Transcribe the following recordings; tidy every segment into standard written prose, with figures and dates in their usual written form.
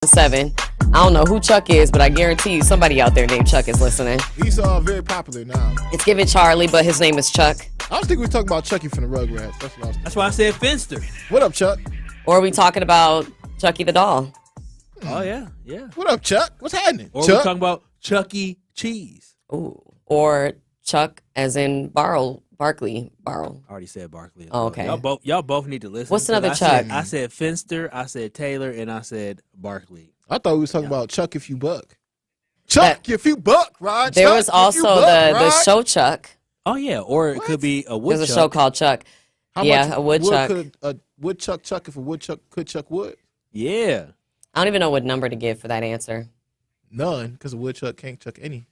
7. I don't know who Chuck is, but I guarantee you somebody out there named Chuck is listening. He's very popular now. It's giving Charlie, but his name is Chuck. I was thinking we were talking about Chucky from the Rugrats. That's why I said Finster. What up, Chuck? Or are we talking about Chucky the doll? Oh, yeah. What up, Chuck? What's happening? Or Chuck? we're talking about Chuck E. Cheese. Ooh. Or Chuck as in Barkley. I already said Barkley. Oh, okay. Y'all both need to listen. What's another Chuck? I said Finster, I said Taylor, and I said Barkley. I thought we was talking about Chuck If You Buck. Chuck If You Buck, Rod. There Chuck, was also the show Chuck. Oh, yeah. Or it could be a woodchuck. There's a show called Chuck. A woodchuck. Could a woodchuck chuck if a woodchuck could chuck wood? Yeah. I don't even know what number to give for that answer. None, because a woodchuck can't chuck any.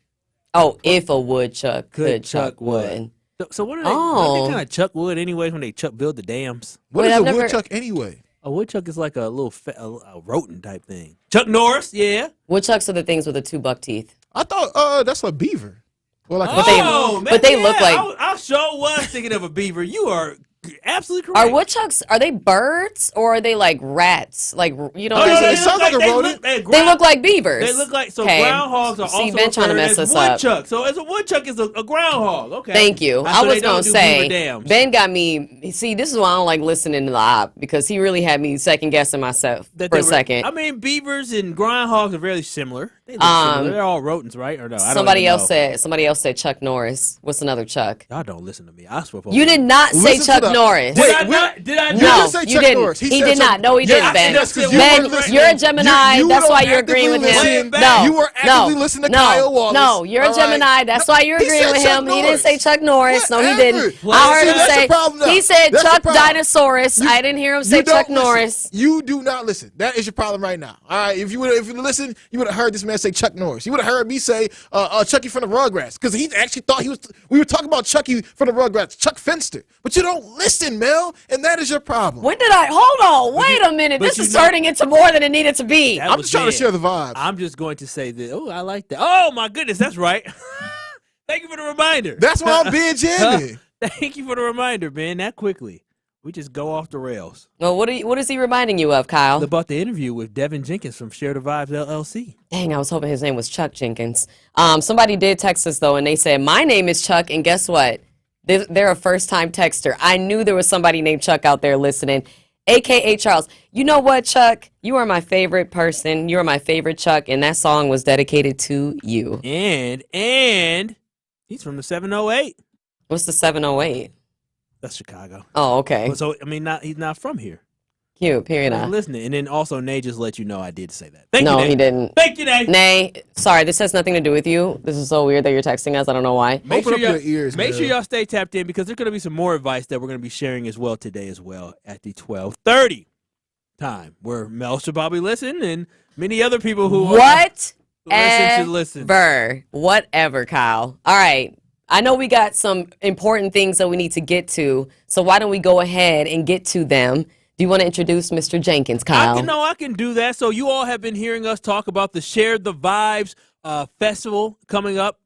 Oh, if a woodchuck could chuck wood. So what are they? Don't they kind of chuck wood anyways when they build the dams? What is a woodchuck anyway? A woodchuck is like a little a rodent type thing. Chuck Norris, yeah. Woodchucks are the things with the 2 buck teeth. I thought that's a beaver. Well, like but they look like. I sure was thinking of a beaver. You are absolutely correct. Are woodchucks? Are they birds or are they like rats? Like it sounds like a rodent. They look like beavers. They look like groundhogs are also Ben trying to mess us up. Woodchuck. So as a woodchuck is a groundhog. Okay. Thank you. So I was they gonna don't do say beaver dams. Ben got me. See, this is why I don't like listening to the op because he really had me second guessing myself for a second. I mean, beavers and groundhogs are very similar. They look similar. They're all rodents, right? Or no? Somebody else said Chuck Norris. What's another Chuck? Y'all don't listen to me. I swear. You did not say Chuck Norris. Did I You not? didn't say Chuck Norris. He did not. No, he didn't, Ben. Ben, you're a Gemini. That's why you're agreeing with him. No, you were actively listening to Kyle Wallace. No, you're a Gemini. That's why you're agreeing with him. He didn't say Chuck Norris. No, he didn't. I heard him say. He said Chuck Dinosaurus. I didn't hear him say Chuck Norris. You do not listen. That is your problem right now. All right. If you listen, you would have heard this man say Chuck Norris. You would have heard me say Chucky from the Rugrats because he actually thought we were talking about Chucky from the Rugrats, Chuck Finster. But you don't listen, Mel, and that is your problem. When did I? Hold on. Wait a minute. This is turning into more than it needed to be. I'm just trying to share the vibe. I'm just going to say that. Oh, I like that. Oh, my goodness. That's right. Thank you for the reminder. That's why I'm being jamming. Thank you for the reminder, man. That quickly. We just go off the rails. Well, what is he reminding you of, Kyle? About the interview with Devin Jenkins from Share the Vibes LLC. Dang, I was hoping his name was Chuck Jenkins. Somebody did text us, though, and they said, my name is Chuck, and guess what? They're a first-time texter. I knew there was somebody named Chuck out there listening, a.k.a. Charles. You know what, Chuck? You are my favorite person. You are my favorite Chuck, and that song was dedicated to you. And he's from the 708. What's the 708? That's Chicago. Oh, okay. So, I mean, he's not from here. Cute, period. Listening. And then also, Nay just let you know I did say that. Thank you, No, Nay. he didn't. Thank you, Nay. Nay, sorry, this has nothing to do with you. This is so weird that you're texting us. I don't know why. Open up your ears, Make sure y'all stay tapped in because there's going to be some more advice that we're going to be sharing as well today as well at the 12:30 time where Mel should probably listen and many other people who listen should listen. Whatever, Kyle. All right. I know we got some important things that we need to get to, so why don't we go ahead and get to them? Do you want to introduce Mr. Jenkins, Kyle? I can do that. So you all have been hearing us talk about the Share the Vibes festival coming up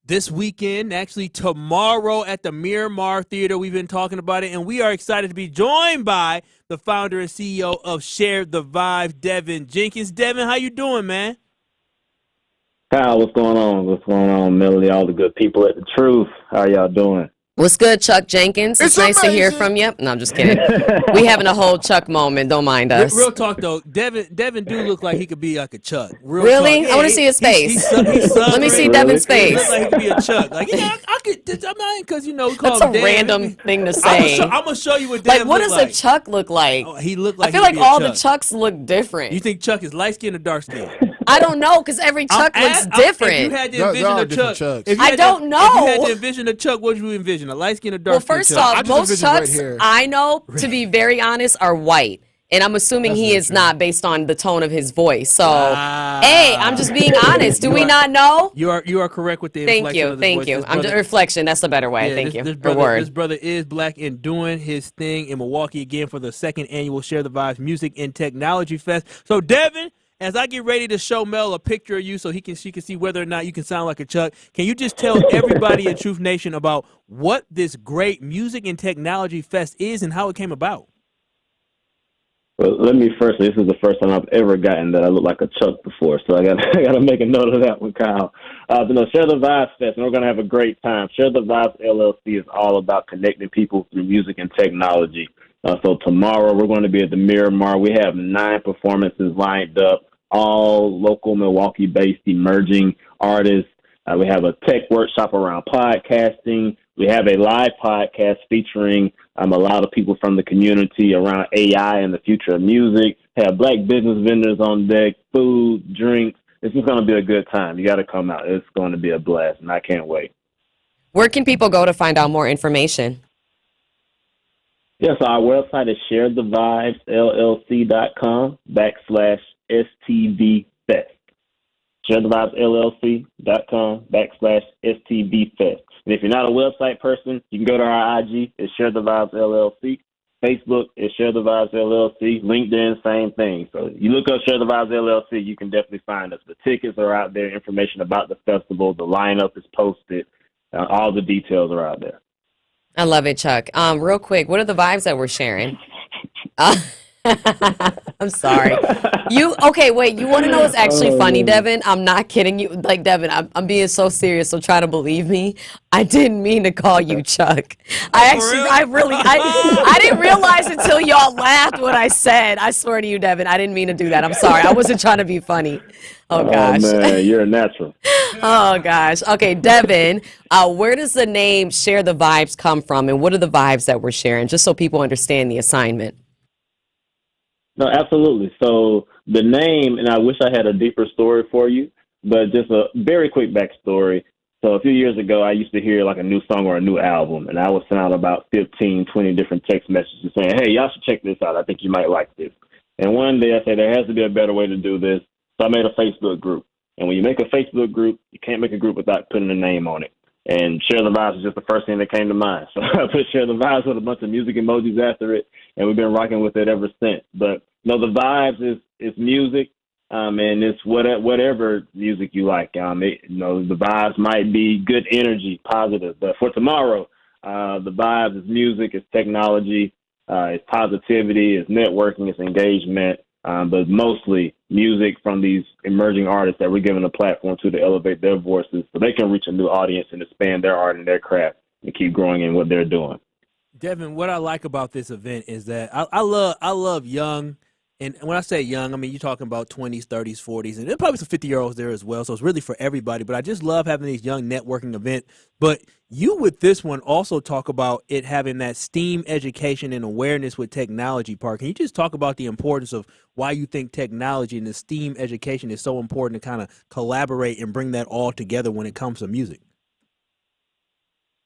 this weekend, actually tomorrow at the Miramar Theater. We've been talking about it, and we are excited to be joined by the founder and CEO of Share the Vibes, Devin Jenkins. Devin, how you doing, man? Kyle, what's going on? What's going on, Melody? All the good people at The Truth. How y'all doing? What's good, Chuck Jenkins? It's nice to hear from you. No, I'm just kidding. We having a whole Chuck moment. Don't mind us. Real talk, though. Devin do look like he could be like a Chuck. Really? Yeah, I want to see his face. Let me see Devin's face. He looks like he could be a Chuck. Like, yeah, I could. I'm not because we call That's him a Devin. random thing to say. I'm gonna show you what Devin like. What does like. a Chuck look like? Oh, he look like. I feel like all the Chucks look different. You think Chuck is light skin or dark skin? I don't know because every Chuck looks different. If you had to envision a Chuck, I don't know. If you had to envision a Chuck, what would you envision? A light skin or dark skin? Well, first off, most Chucks I know, to be very honest, are white. And I'm assuming he is not based on the tone of his voice. So, hey, I'm just being honest. Do we not know? You are correct with the inflection of the Thank voice. you. I'm just reflection. That's the better way. Yeah, thank you. This brother is black and doing his thing in Milwaukee again for the second annual Share the Vibes Music and Technology Fest. So, Devin, as I get ready to show Mel a picture of you so she can see whether or not you can sound like a Chuck, can you just tell everybody in Truth Nation about what this great Music and Technology Fest is and how it came about? Well, let me first say, this is the first time I've ever gotten that I look like a Chuck before, so I got I got to make a note of that one, Kyle. But no, Share the Vibes Fest, and we're going to have a great time. Share the Vibes LLC is all about connecting people through music and technology. So tomorrow we're going to be at the Miramar. We have 9 performances lined up, all local Milwaukee-based emerging artists. We have a tech workshop around podcasting. We have a live podcast featuring a lot of people from the community around AI and the future of music. Have Black business vendors on deck, food, drinks. This is going to be a good time. You got to come out. It's going to be a blast, and I can't wait. Where can people go to find out more information? Yeah, so our website is sharethevibesllc.com/STVFest. sharethevibesllc.com/STVFest. And if you're not a website person, you can go to our IG. It's Share the Vibes LLC. Facebook is Share the Vibes LLC. LinkedIn, same thing. So you look up Share the Vibes LLC, you can definitely find us. The tickets are out there. Information about the festival. The lineup is posted. All the details are out there. I love it, Chuck. Real quick, what are the vibes that we're sharing? I'm sorry. Wait, you want to know what's actually funny, Devin? I'm not kidding you. Like, Devin, I'm being so serious, so try to believe me. I didn't mean to call you Chuck. I didn't realize until y'all laughed what I said. I swear to you, Devin, I didn't mean to do that. I'm sorry. I wasn't trying to be funny. Oh, gosh. Oh, man, you're a natural. Oh, gosh. Okay, Devin, where does the name Share the Vibes come from, and what are the vibes that we're sharing, just so people understand the assignment? No, absolutely. So the name, and I wish I had a deeper story for you, but just a very quick backstory. So a few years ago, I used to hear like a new song or a new album, and I would send out about 15, 20 different text messages saying, hey, y'all should check this out. I think you might like this. And one day I said, there has to be a better way to do this. So I made a Facebook group. And when you make a Facebook group, you can't make a group without putting a name on it. And Share the Vibes is just the first thing that came to mind. So I put Share the Vibes with a bunch of music emojis after it, and we've been rocking with it ever since. But, the vibes is music, and it's whatever music you like. The vibes might be good energy, positive. But for tomorrow, the vibes is music, it's technology, it's positivity, it's networking, it's engagement, but mostly music from these emerging artists that we're giving a platform to elevate their voices so they can reach a new audience and expand their art and their craft and keep growing in what they're doing. Devin, what I like about this event is that I love young. And when I say young, I mean, you're talking about 20s, 30s, 40s, and there are probably some 50-year-olds there as well. So it's really for everybody. But I just love having these young networking events. But you with this one also talk about it having that STEAM education and awareness with technology part. Can you just talk about the importance of why you think technology and the STEAM education is so important to kind of collaborate and bring that all together when it comes to music?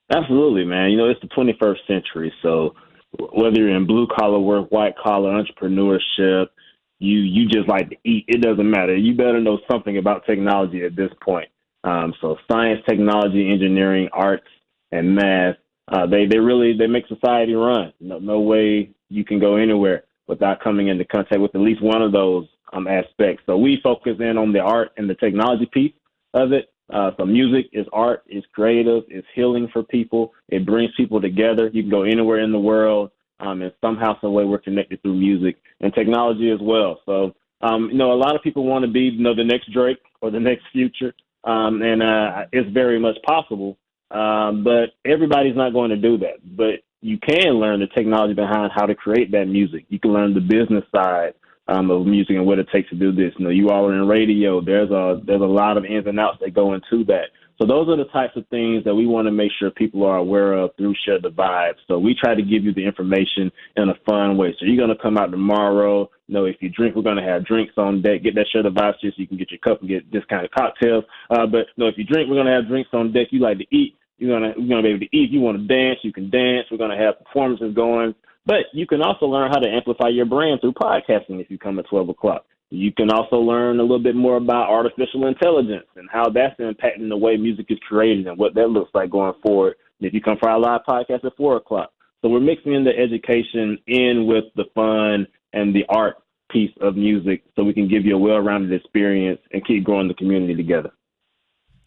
Absolutely, man. It's the 21st century. So whether you're in blue collar work, white collar, entrepreneurship, you just like to eat, it doesn't matter. You better know something about technology at this point. So science, technology, engineering, arts, and math, they make society run. No way you can go anywhere without coming into contact with at least one of those aspects. So we focus in on the art and the technology piece of it. So music is art, it's creative, it's healing for people. It brings people together. You can go anywhere in the world, and somehow, some way we're connected through music and technology as well. So, a lot of people want to be, the next Drake or the next Future, and it's very much possible. But everybody's not going to do that. But you can learn the technology behind how to create that music. You can learn the business side of music and what it takes to do this. You all are in radio. There's a lot of ins and outs that go into that. So those are the types of things that we want to make sure people are aware of through Share the Vibes. So we try to give you the information in a fun way. So you're going to come out tomorrow. If you drink, we're going to have drinks on deck. Get that Share the Vibes so you can get your cup and get discounted cocktails. But if you drink, we're going to have drinks on deck. You like to eat. We're going to be able to eat. If you want to dance, you can dance. We're going to have performances going. But you can also learn how to amplify your brand through podcasting if you come at 12 o'clock. You can also learn a little bit more about artificial intelligence and how that's impacting the way music is created and what that looks like going forward if you come for our live podcast at 4 o'clock. So we're mixing in the education in with the fun and the art piece of music so we can give you a well-rounded experience and keep growing the community together.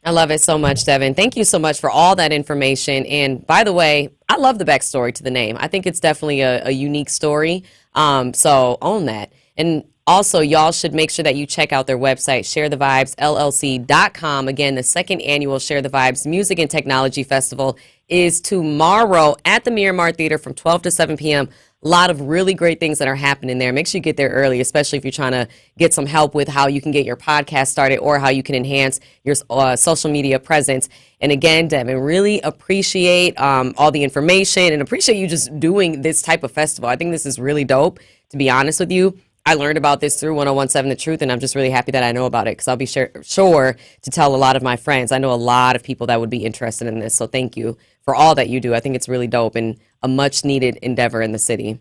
I love it so much, Devin. Thank you so much for all that information. And by the way, I love the backstory to the name. I think it's definitely a unique story. So own that. And also, y'all should make sure that you check out their website, sharethevibesllc.com. Again, the second annual Share the Vibes Music and Technology Festival is tomorrow at the Miramar Theater from 12 to 7 p.m. A lot of really great things that are happening there. Make sure you get there early, especially if you're trying to get some help with how you can get your podcast started or how you can enhance your social media presence. And again, Devin, really appreciate all the information and appreciate you just doing this type of festival. I think this is really dope, to be honest with you. I learned about this through 1017 The Truth, and I'm just really happy that I know about it because I'll be sure to tell a lot of my friends. I know a lot of people that would be interested in this, so thank you for all that you do. I think it's really dope and a much-needed endeavor in the city.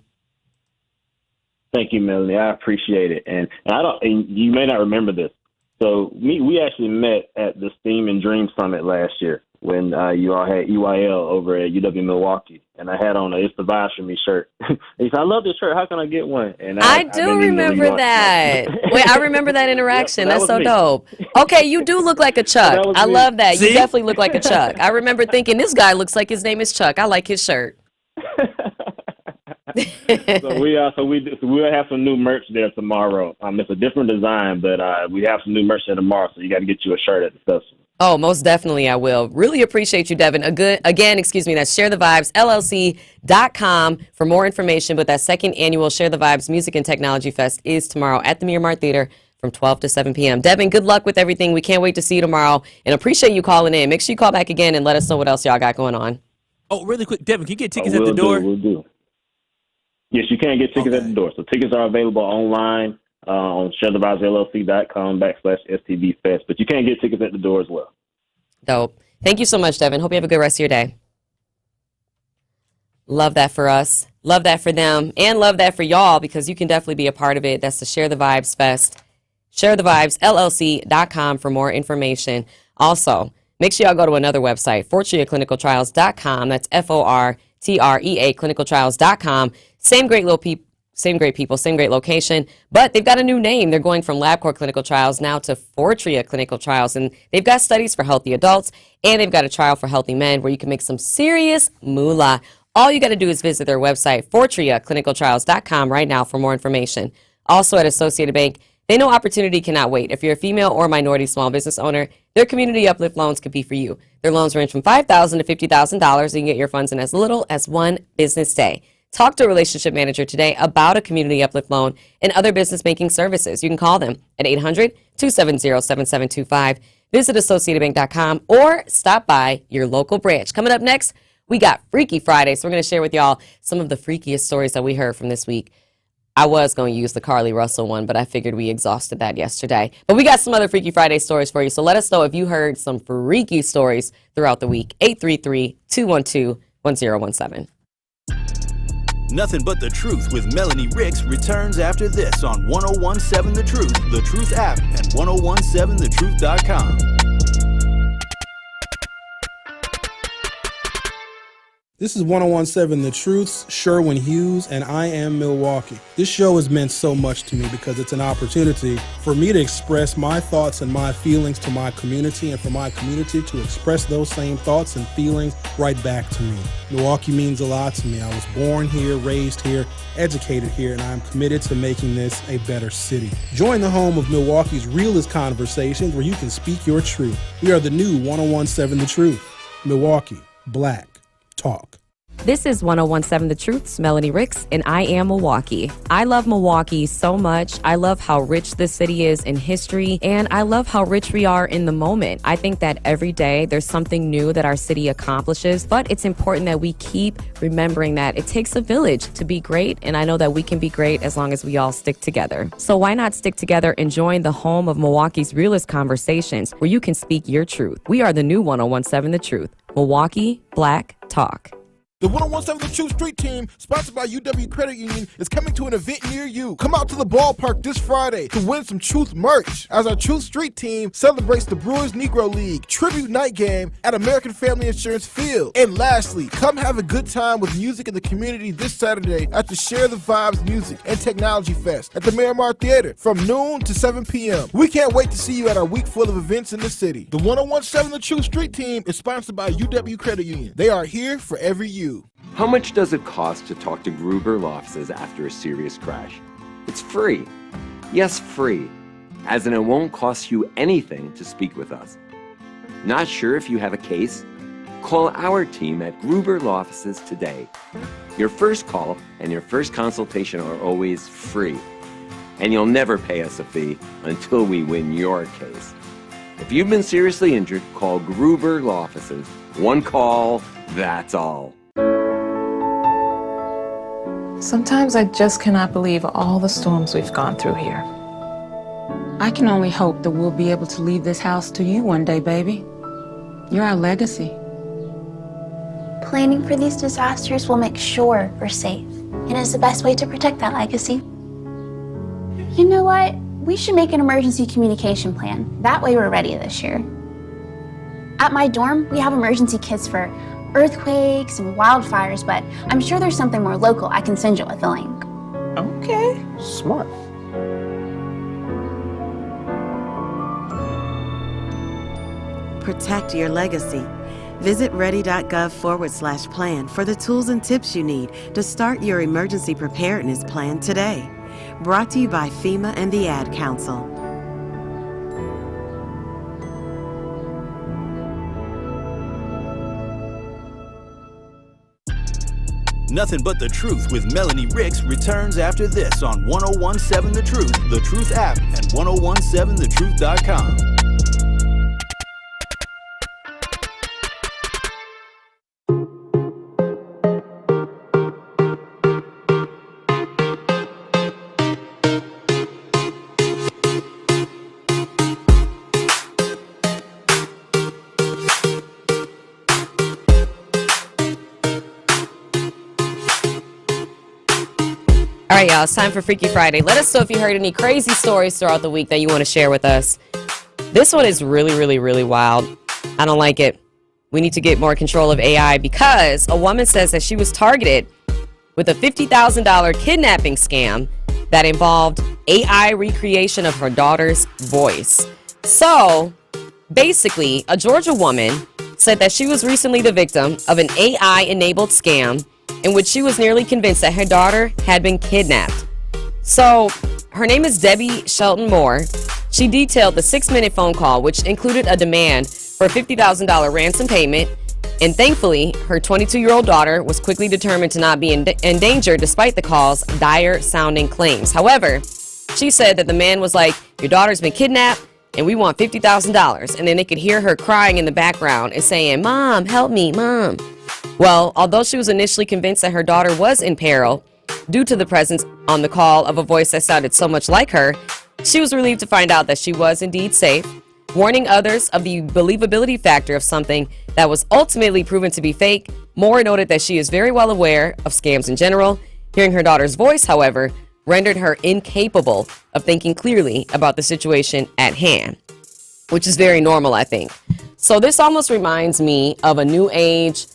Thank you, Melanie. I appreciate it. And you may not remember this. So we actually met at the Steam and Dream Summit last year when you all had EYL over at UW Milwaukee, and I had on a "It's the Vibes for Me" shirt. He said, "I love this shirt. How can I get one?" And I do remember that. Wait, I remember that interaction. Yep, That's so dope. Okay, you do look like a Chuck. I love that. See? You definitely look like a Chuck. I remember thinking, this guy looks like his name is Chuck. I like his shirt. So we'll have some new merch there tomorrow. It's a different design, but we have some new merch there tomorrow. So you got to get you a shirt at the festival. Oh, most definitely I will. Really appreciate you, Devin. Again, that's sharethevibesllc.com for more information. But that second annual Share the Vibes Music and Technology Fest is tomorrow at the Miramar Theater from 12 to 7 p.m. Devin, good luck with everything. We can't wait to see you tomorrow and appreciate you calling in. Make sure you call back again and let us know what else y'all got going on. Oh, really quick, Devin, can you get tickets at the door? We'll do. Yes, you can get tickets at the door. So tickets are available online on sharethevibesllc.com/STV Fest. But you can get tickets at the door as well. Dope. Thank you so much, Devin. Hope you have a good rest of your day. Love that for us. Love that for them. And love that for y'all because you can definitely be a part of it. That's the Share the Vibes Fest. ShareTheVibesLLC.com for more information. Also, make sure y'all go to another website, FortreaClinicalTrials.com. That's FORTREA clinicaltrials.com. Same great people, same great location, but they've got a new name. They're going from LabCorp Clinical Trials now to Fortrea Clinical Trials, and they've got studies for healthy adults, and they've got a trial for healthy men where you can make some serious moolah. All you got to do is visit their website, FortreaClinicalTrials.com right now for more information. Also at Associated Bank, they know opportunity cannot wait. If you're a female or minority small business owner, their Community Uplift loans could be for you. Their loans range from $5,000 to $50,000. You can get your funds in as little as one business day. Talk to a relationship manager today about a Community Uplift loan and other business banking services. You can call them at 800-270-7725. Visit AssociatedBank.com or stop by your local branch. Coming up next, we got Freaky Friday. So we're going to share with y'all some of the freakiest stories that we heard from this week. I was going to use the Carly Russell one, but I figured we exhausted that yesterday. But we got some other Freaky Friday stories for you. So let us know if you heard some freaky stories throughout the week. 833-212-1017. Nothing But The Truth with Melanie Ricks returns after this on 1017 The Truth, The Truth app, and 1017thetruth.com. This is 1017 The Truth's Sherwin Hughes, and I am Milwaukee. This show has meant so much to me because it's an opportunity for me to express my thoughts and my feelings to my community, and for my community to express those same thoughts and feelings right back to me. Milwaukee means a lot to me. I was born here, raised here, educated here, and I'm committed to making this a better city. Join the home of Milwaukee's realest conversations where you can speak your truth. We are the new 1017 The Truth. Milwaukee, Black Talk. This is 1017 The Truth's Melanie Ricks, and I am Milwaukee. I love Milwaukee so much. I love how rich this city is in history, and I love how rich we are in the moment. I think that every day there's something new that our city accomplishes, but it's important that we keep remembering that it takes a village to be great, and I know that we can be great as long as we all stick together. So why not stick together and join the home of Milwaukee's realest conversations where you can speak your truth. We are the new 1017 The Truth. Milwaukee Black Talk. The 1017 The Truth Street Team, sponsored by UW Credit Union, is coming to an event near you. Come out to the ballpark this Friday to win some Truth merch as our Truth Street Team celebrates the Brewers Negro League Tribute Night Game at American Family Insurance Field. And lastly, come have a good time with music in the community this Saturday at the Share the Vibes Music and Technology Fest at the Miramar Theater from noon to 7 p.m. We can't wait to see you at our week full of events in the city. The 1017 The Truth Street Team is sponsored by UW Credit Union. They are here for every you. How much does it cost to talk to Gruber Law Offices after a serious crash? It's free. Yes, free. As in it won't cost you anything to speak with us. Not sure if you have a case? Call our team at Gruber Law Offices today. Your first call and your first consultation are always free. And you'll never pay us a fee until we win your case. If you've been seriously injured, call Gruber Law Offices. One call, that's all. Sometimes I just cannot believe all the storms we've gone through here. I can only hope that we'll be able to leave this house to you one day, baby. You're our legacy. Planning for these disasters will make sure we're safe, and is the best way to protect that legacy. You know what? We should make an emergency communication plan. That way we're ready this year. At my dorm, we have emergency kits for earthquakes and wildfires, but I'm sure there's something more local I can send you with a link. Okay, smart. Protect your legacy. Visit ready.gov/plan for the tools and tips you need to start your emergency preparedness plan today. Brought to you by FEMA and the Ad Council. Nothing But The Truth with Melanie Ricks returns after this on 1017 The Truth, The Truth app, and 1017thetruth.com. All right, y'all, it's time for Freaky Friday. Let us know if you heard any crazy stories throughout the week that you want to share with us. This one is really, really, really wild. I don't like it. We need to get more control of AI because a woman says that she was targeted with a $50,000 kidnapping scam that involved AI recreation of her daughter's voice. So, basically, a Georgia woman said that she was recently the victim of an AI-enabled scam in which she was nearly convinced that her daughter had been kidnapped. So, her name is Debbie Shelton Moore. She detailed the 6-minute phone call, which included a demand for a $50,000 ransom payment. And thankfully, her 22-year-old daughter was quickly determined to not be in danger despite the call's dire-sounding claims. However, she said that the man was like, "Your daughter's been kidnapped and we want $50,000. And then they could hear her crying in the background and saying, "Mom, help me, Mom." Well, although she was initially convinced that her daughter was in peril due to the presence on the call of a voice that sounded so much like her, she was relieved to find out that she was indeed safe, warning others of the believability factor of something that was ultimately proven to be fake. Moore noted that she is very well aware of scams in general. Hearing her daughter's voice, however, rendered her incapable of thinking clearly about the situation at hand, which is very normal, I think. So this almost reminds me of a new age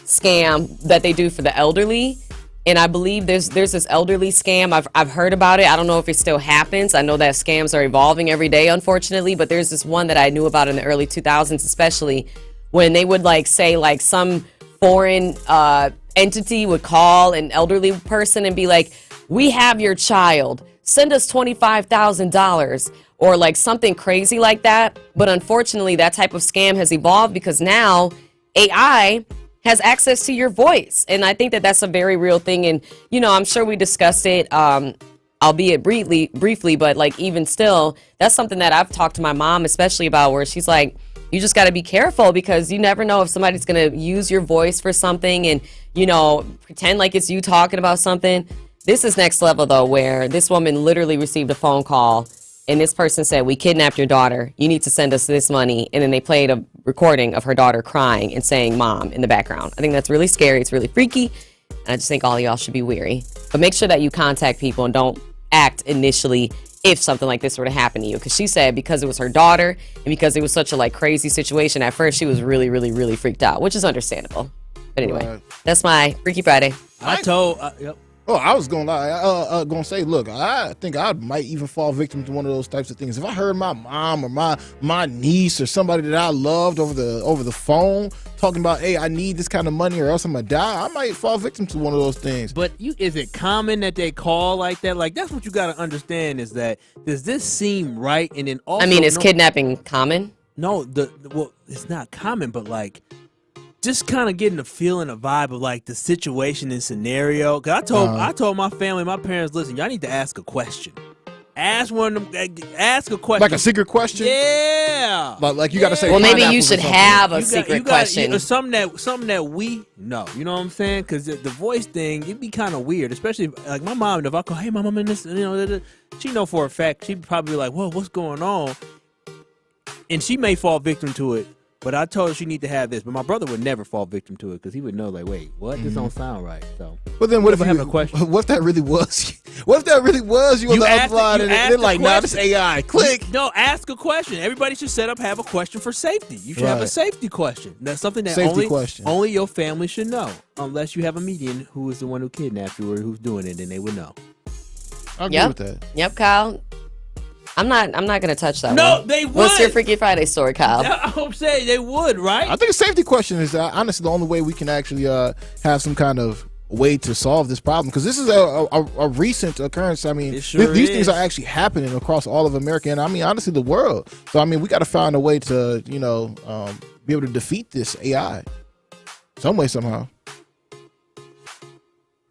scam that they do for the elderly. And I believe there's this elderly scam. I've heard about it. I don't know if it still happens. I know that scams are evolving every day, unfortunately, but there's this one that I knew about in the early 2000s, especially when they would say some foreign entity would call an elderly person and be like, "We have your child. Send us $25,000 or something crazy like that. But unfortunately, that type of scam has evolved because now AI has access to your voice. And I think that that's a very real thing. And, I'm sure we discussed it, albeit briefly, but even still, that's something that I've talked to my mom especially about, where she's like, you just got to be careful because you never know if somebody's going to use your voice for something and, pretend like it's you talking about something. This is next level, though, where this woman literally received a phone call and this person said, we kidnapped your daughter. You need to send us this money. And then they played a recording of her daughter crying and saying mom in the background. I think that's really scary. It's really freaky. And I just think all of y'all should be wary. But make sure that you contact people and don't act initially if something like this were to happen to you. Because she said because it was her daughter and because it was such a like crazy situation, at first she was really, really, really freaked out, which is understandable. But anyway, that's my Freaky Friday. Yep. Oh, I was gonna say, look, I think I might even fall victim to one of those types of things. If I heard my mom or my niece or somebody that I loved over the phone talking about, hey, I need this kind of money or else I'm gonna die, I might fall victim to one of those things. But is it common that they call like that? Like, that's what you got to understand is that, does this seem right? And then also, I mean, is kidnapping common? No, well, it's not common, but like, just kind of getting the feeling, a vibe of like the situation and scenario. Cause I told my family, my parents, listen, y'all need to ask a question. Ask a question. Like a secret question? Yeah. Like you got to say. Well, maybe you should have a secret question. Something that we know. You know what I'm saying? Because the voice thing, it'd be kind of weird, especially like my mom. If I go, hey, my mom in this, she know for a fact she'd probably be like, whoa, what's going on? And she may fall victim to it. But I told her she need to have this. But my brother would never fall victim to it because he would know, like, wait, what? This don't sound right. So, but then what if having a question? What if that really was? What if that really was you on the other line and they're like, nah, this AI. Click. No, ask a question. Everybody should have a question for safety. You should have a safety question. That's something that only your family should know, unless you have a median who is the one who kidnapped you or who's doing it, then they would know. I agree with that. Yep, Kyle. I'm not gonna touch that one. No, they would. What's your Freaky Friday story, Kyle? I hope they would, right? I think a safety question is honestly the only way we can actually have some kind of way to solve this problem, because this is a recent occurrence. I mean, these things are actually happening across all of America, and I mean, honestly, the world. So I mean, we got to find a way to be able to defeat this AI some way, somehow.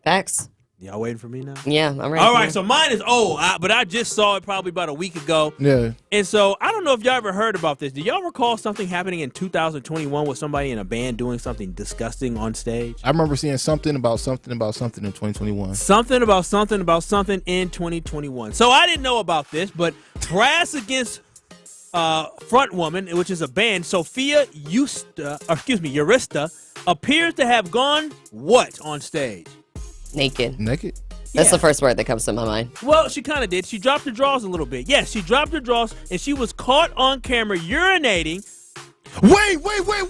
Facts. Y'all waiting for me now? Yeah, I'm ready. All right, so mine is old, but I just saw it probably about a week ago. Yeah. And so I don't know if y'all ever heard about this. Do y'all recall something happening in 2021 with somebody in a band doing something disgusting on stage? I remember seeing something about something in 2021. Something about something in 2021. So I didn't know about this, but Brass Against Frontwoman, which is a band, Sophia Urista, appears to have gone what on stage? Naked. Yeah. That's the first word that comes to my mind. Well, she kind of did. She dropped her drawers a little bit. Yes, she dropped her drawers, and she was caught on camera urinating. Wait.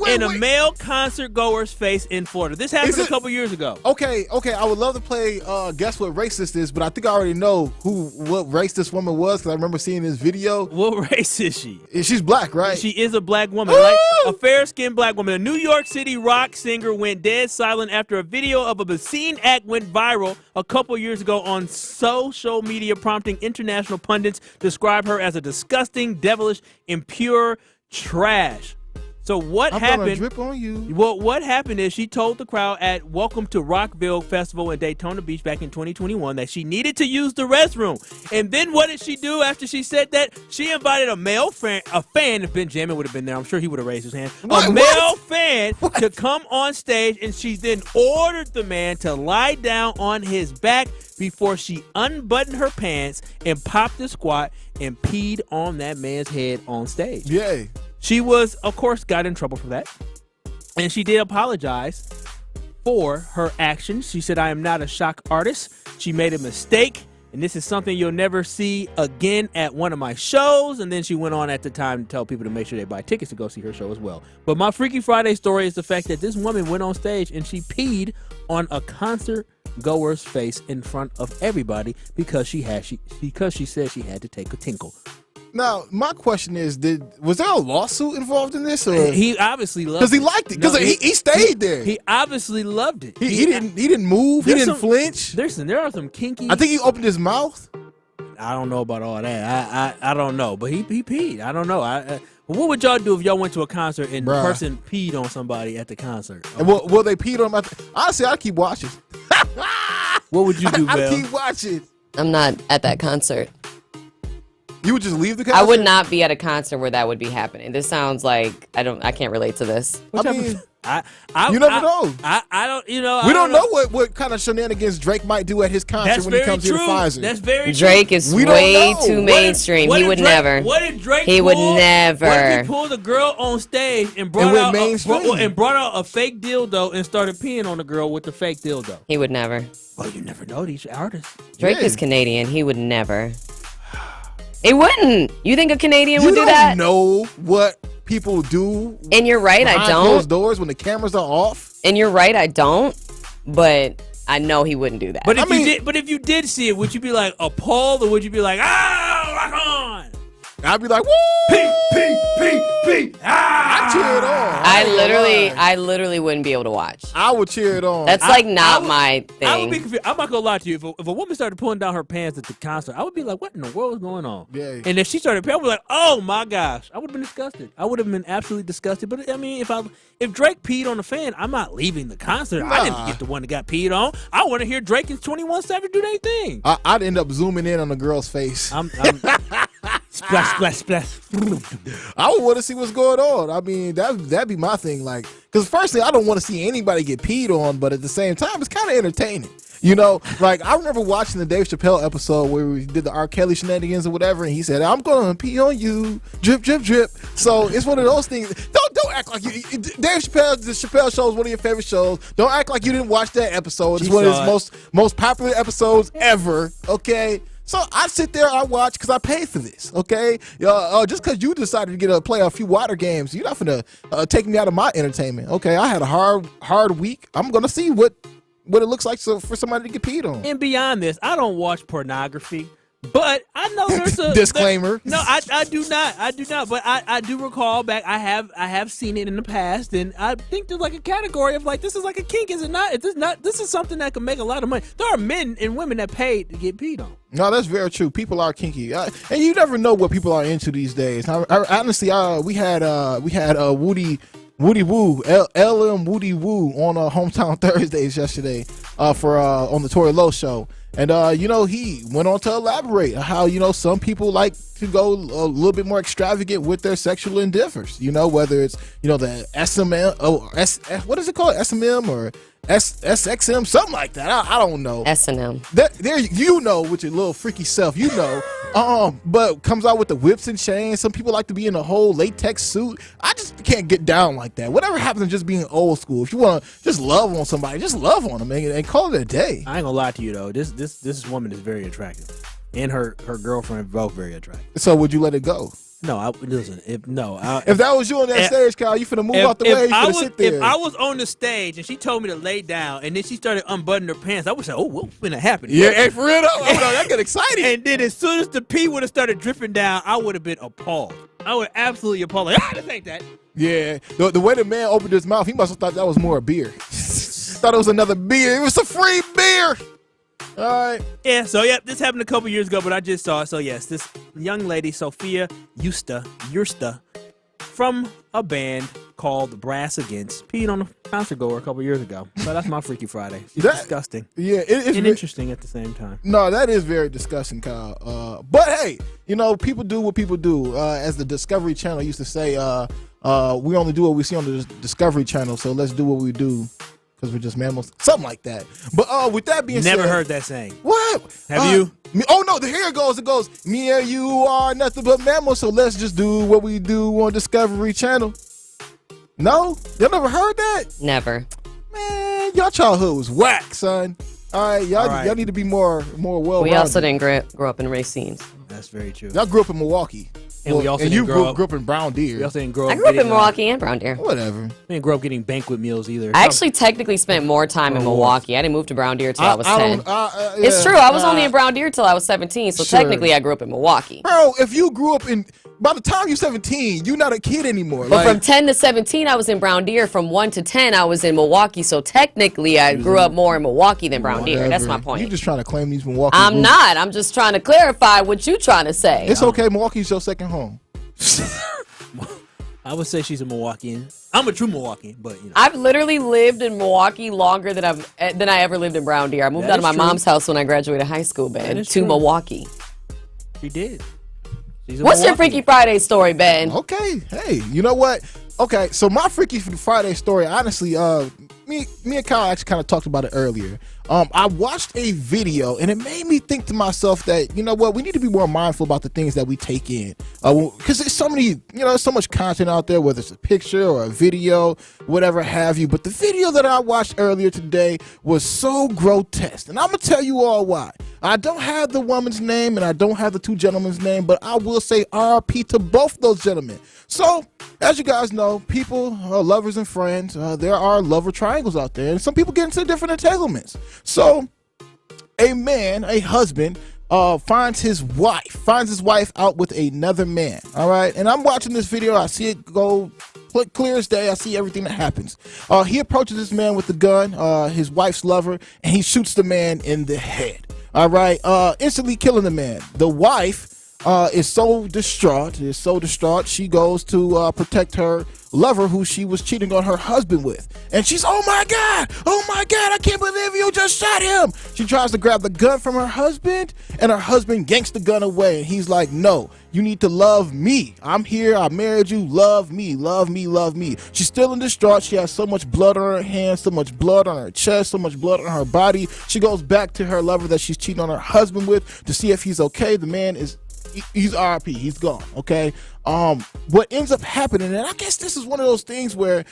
In a male concert goer's face in Florida. This happened a couple years ago. Okay. I would love to play Guess What Race This Is, but I think I already know what race this woman was because I remember seeing this video. What race is she? She's black, right? She is a black woman, right? A fair-skinned black woman. A New York City rock singer went dead silent after a video of a obscene act went viral a couple years ago on social media, prompting international pundits to describe her as a disgusting, devilish, impure trash. So what happened? Drip on you. Well, what happened is she told the crowd at Welcome to Rockville Festival in Daytona Beach back in 2021 that she needed to use the restroom. And then what did she do after she said that? She invited a male fan, if Benjamin would have been there, I'm sure he would have raised his hand. A male fan to come on stage, and she then ordered the man to lie down on his back before she unbuttoned her pants and popped a squat and peed on that man's head on stage. Yay. She was, of course, got in trouble for that. And she did apologize for her actions. She said, I am not a shock artist. She made a mistake. And this is something you'll never see again at one of my shows. And then she went on at the time to tell people to make sure they buy tickets to go see her show as well. But my Freaky Friday story is the fact that this woman went on stage and she peed on a concert goer's face in front of everybody because she said she had to take a tinkle. Now, my question is, was there a lawsuit involved in this? Or? He obviously loved it. Because he liked it. Because he stayed there. He obviously loved it. He didn't move. He didn't flinch. There are some kinky. I think he opened his mouth. I don't know about all that. I don't know. But he peed. I don't know. What would y'all do if y'all went to a concert and the person peed on somebody at the concert? And will they peed on him? Honestly, I'd keep watching. What would you do, Belle? I'd keep watching. I'm not at that concert. You would just leave the concert? I would not be at a concert where that would be happening. This sounds like I can't relate to this. I mean, I you never know. I don't, you know. We don't know what kind of shenanigans Drake might do at his concert when he comes here to Pfizer. That's very Drake is way too mainstream. He would never. What if Drake? He would never. What if he pulled a girl on stage and brought out a fake dildo and started peeing on the girl with the fake dildo? He would never. Well, you never know these artists. Drake is Canadian. He would never. He wouldn't. You think a Canadian would do that? You don't know what people do. And you're right, I don't. Closed doors when the cameras are off. And you're right, I don't. But I know he wouldn't do that. But if you did see it, would you be like appalled, or would you be like, rock on? I'd be like, woo! P. I cheer it on. I literally wouldn't be able to watch. I would cheer it on. That's not my thing. I would be confused. I'm not gonna lie to you. If a woman started pulling down her pants at the concert, I would be like, what in the world is going on? Yeah. And if she started peeing, I would be like, oh my gosh. I would have been disgusted. I would have been absolutely disgusted. But I mean, if Drake peed on a fan, I'm not leaving the concert. I didn't get the one that got peed on. I want to hear Drake and 21 Savage do their thing. I'd end up zooming in on the girl's face. I'm splash, splash, splash. I would want to see what's going on. I mean, that'd be my thing. Like, because firstly, I don't want to see anybody get peed on, but at the same time, it's kind of entertaining. You know, like I remember watching the Dave Chappelle episode where we did the R. Kelly shenanigans or whatever, and he said, "I'm gonna pee on you, drip, drip, drip." So it's one of those things. Don't act like Dave Chappelle. The Chappelle Show is one of your favorite shows. Don't act like you didn't watch that episode. It's one of his most popular episodes ever. Okay. So I sit there, I watch because I paid for this, okay? Just because you decided to play a few water games, you're not going to take me out of my entertainment, okay? I had a hard week. I'm going to see what it looks like for somebody to get peed on. And beyond this, I don't watch pornography. But I know there's a disclaimer. No, I do not. But I do recall back. I have seen it in the past, and I think there's like a category of like this is like a kink, is it not? This is something that can make a lot of money. There are men and women that paid to get peed on. No, that's very true. People are kinky, and you never know what people are into these days. Honestly, we had Woody Woo, LM Woody Woo on Hometown Thursdays yesterday for on the Tori Lowe show. And, he went on to elaborate how, some people like to go a little bit more extravagant with their sexual endeavors, whether it's, the SMM, what is it called? SMM or SXM, something like that. I don't know. S&M. There, with your little freaky self, but comes out with the whips and chains. Some people like to be in a whole latex suit. I just can't get down like that. Whatever happens to just being old school. If you want to just love on somebody, just love on them and call it a day. I ain't gonna lie to you though. This woman is very attractive, and her girlfriend are both very attractive. So would you let it go? No, listen. If that was you on that stage, Kyle, you finna move out the way. You finna sit there. If I was on the stage and she told me to lay down, and then she started unbuttoning her pants, I would say, "Oh, what's finna happen?" Yeah, hey, for real though, I get excited. And then as soon as the pee would have started dripping down, I would have been appalled. I would absolutely appalled. Like, this ain't that. Yeah, the way the man opened his mouth, he must have thought that was more beer. Thought it was another beer. It was a free beer. All right. Yeah, this happened a couple years ago, but I just saw it. So, yes, this young lady, Sophia Yursta, from a band called Brass Against, peed on a concert goer a couple years ago. So that's my Freaky Friday. It's disgusting. Yeah, it's interesting at the same time. No, that is very disgusting, Kyle. But, hey, people do what people do. As the Discovery Channel used to say, we only do what we see on the Discovery Channel, so let's do what we do. Because we're just mammals. Something like that. But with that being said... Never heard that saying. What? Have you? No, here it goes. It goes, me and you are nothing but mammals, so let's just do what we do on Discovery Channel. No? Y'all never heard that? Never. Man, y'all childhood was whack, son. All right, y'all need to be more well-rounded. We also didn't grow up in Racines. That's very true. Y'all grew up in Milwaukee. And we also grew up in Brown Deer. We also didn't grow up. I grew up in Milwaukee and Brown Deer. Whatever. We didn't grow up getting banquet meals either. I actually technically spent more time in Milwaukee. I didn't move to Brown Deer till I was 10. It's true. I was only in Brown Deer till I was 17, so technically I grew up in Milwaukee. Bro, if you grew up by the time you're 17, you're not a kid anymore. But from 10 to 17, I was in Brown Deer. From 1 to 10, I was in Milwaukee. So technically, I grew up more in Milwaukee than Brown Deer. That's my point. You're just trying to claim these Milwaukee I'm not. I'm just trying to clarify what you're trying to say. It's okay. Milwaukee's your second home. I would say she's a Milwaukeean. I'm a true Milwaukeean, but I've literally lived in Milwaukee longer than I ever lived in Brown Deer. I moved out of my mom's house when I graduated high school, man, to Milwaukee. She did. She's in What's your Milwaukee. Freaky Friday story, Ben? Okay, hey, you know what? Okay, so my Freaky Friday story, honestly, me and Kyle actually kind of talked about it earlier. I watched a video and it made me think to myself that, you know what, we need to be more mindful about the things that we take in. Because there's so many, there's so much content out there, whether it's a picture or a video, whatever have you. But the video that I watched earlier today was so grotesque. And I'm going to tell you all why. I don't have the woman's name and I don't have the two gentlemen's name, but I will say RP to both those gentlemen. So, as you guys know, people, lovers and friends, there are lover triangles out there, and some people get into different entanglements. So, a husband, finds his wife out with another man. All right, and I'm watching this video. I see it go clear as day. I see everything that happens. He approaches this man with the gun, his wife's lover, and he shoots the man in the head. All right, instantly killing the man. The wife is so distraught. She goes to protect her lover who she was cheating on her husband with. And she's, oh my God, I can't believe you just shot him. She tries to grab the gun from her husband, and her husband yanks the gun away. And he's like, no, you need to love me. I'm here. I married you. Love me, love me, love me. She's still in distraught. She has so much blood on her hands, so much blood on her chest, so much blood on her body. She goes back to her lover that she's cheating on her husband with to see if he's okay. The man he's RP. He's gone. Okay. What ends up happening, and I guess this is one of those things where,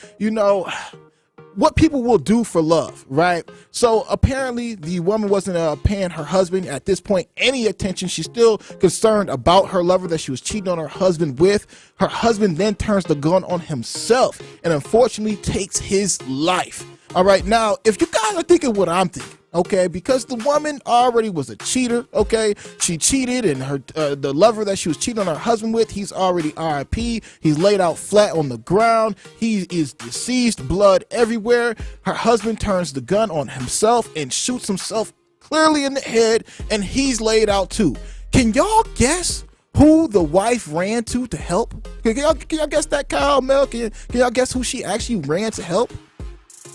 what people will do for love, right? So apparently the woman wasn't paying her husband at this point any attention. She's still concerned about her lover that she was cheating on her husband with. Her husband then turns the gun on himself and unfortunately takes his life. All right. Now, if you guys are thinking what I'm thinking, okay, because the woman already was a cheater, okay? She cheated, and her the lover that she was cheating on her husband with, he's already RIP. He's laid out flat on the ground. He is deceased, blood everywhere. Her husband turns the gun on himself and shoots himself clearly in the head, and he's laid out too. Can y'all guess who the wife ran to help? Can y'all guess that, Kyle, Mel? Can y'all guess who she actually ran to help?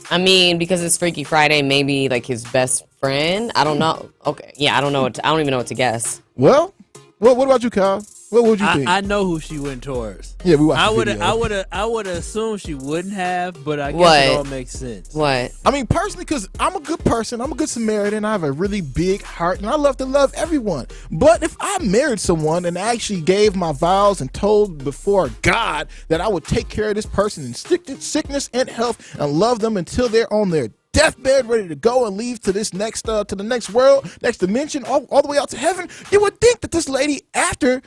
I mean, because it's Freaky Friday, maybe like his best friend. I don't know. Okay, yeah, I don't know. I don't even know what to guess. Well, what about you, Kyle? What would you think? I know who she went towards. Yeah, we watched the video. I would assume she wouldn't have, but I guess What? it all makes sense. What? I mean, personally, because I'm a good person, I'm a good Samaritan, I have a really big heart, and I love to love everyone. But if I married someone and actually gave my vows and told before God that I would take care of this person in sickness and health and love them until they're on their deathbed, ready to go and leave to this next to the next world, next dimension, all the way out to heaven, you would think that this lady, after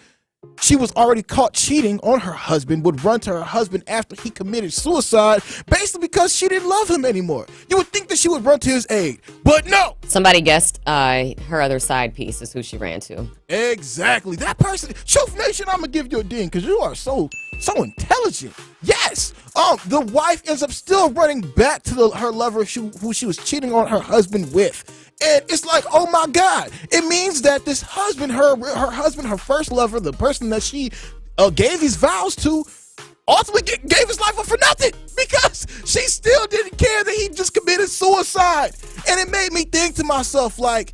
she was already caught cheating on her husband, would run to her husband after he committed suicide, basically because she didn't love him anymore. You would think that she would run to his aid, but no. Somebody guessed her other side piece is who she ran to. Exactly. That person, Truth Nation, I'm gonna give you a ding because you are so intelligent. Yes. The wife ends up still running back to her lover who she was cheating on her husband with. And it's like, oh my God, it means that this husband, her husband, her first lover, the person that she gave his vows to, ultimately gave his life up for nothing because she still didn't care that he just committed suicide. And it made me think to myself, like,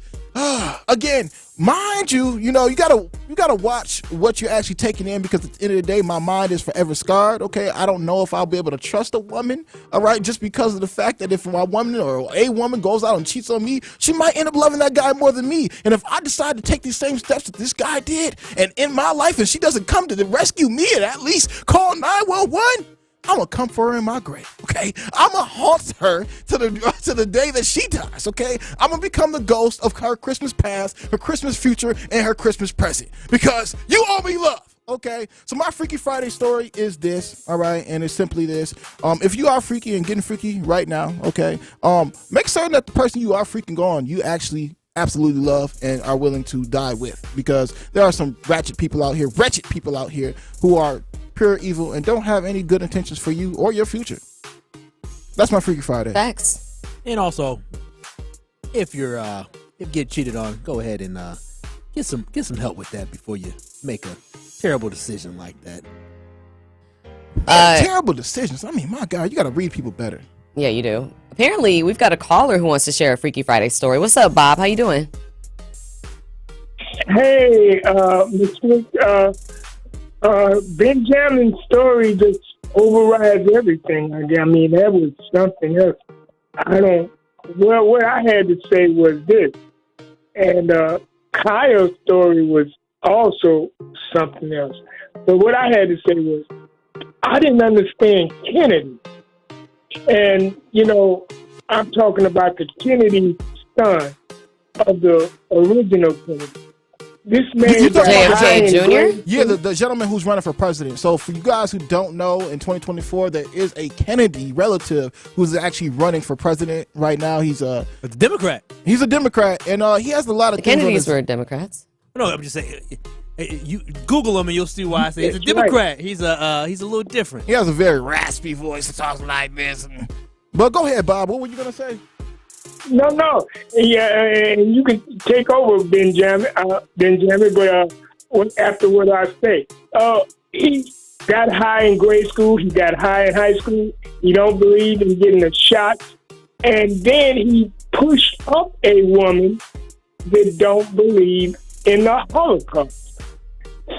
again, mind you, you gotta watch what you're actually taking in, because at the end of the day, my mind is forever scarred. Okay, I don't know if I'll be able to trust a woman, all right, just because of the fact that if my woman or a woman goes out and cheats on me, she might end up loving that guy more than me. And if I decide to take these same steps that this guy did and in my life, and she doesn't come to rescue me and at least call 911, I'm gonna come for her in my grave, okay? I'm gonna haunt her to the day that she dies, okay? I'm gonna become the ghost of her Christmas past, her Christmas future, and her Christmas present, because you owe me love, okay? So my Freaky Friday story is this, all right? And it's simply this. If you are freaky and getting freaky right now, okay, make certain that the person you are freaking on, you actually absolutely love and are willing to die with, because there are some wretched people out here who are pure evil and don't have any good intentions for you or your future. That's my Freaky Friday. Facts. And also, if you get cheated on, go ahead and get some help with that before you make a terrible decision like that. Terrible decisions. I mean, my God, you got to read people better. Yeah, you do. Apparently, we've got a caller who wants to share a Freaky Friday story. What's up, Bob? How you doing? Hey, Miss Freak, Benjamin's story just overrides everything. I mean, that was something else. What I had to say was this, and Kyle's story was also something else. But what I had to say was, I didn't understand Kennedy. And, I'm talking about the Kennedy son of the original Kennedy. This man You talking about JFK Jr.? Yeah, the gentleman who's running for president. So for you guys who don't know, in 2024, there is a Kennedy relative who's actually running for president right now. He's a Democrat. He's a Democrat, and he has a lot of The things on Kennedys his- were Democrats. No, I'm just saying. You Google him and you'll see why I say he's a Democrat. He's a little different. He has a very raspy voice. He talks like this. But go ahead, Bob. What were you gonna say? No. Yeah, and you can take over, Benjamin. But after what I say, he got high in grade school. He got high in high school. He don't believe in getting a shot, and then he pushed up a woman that don't believe in the Holocaust.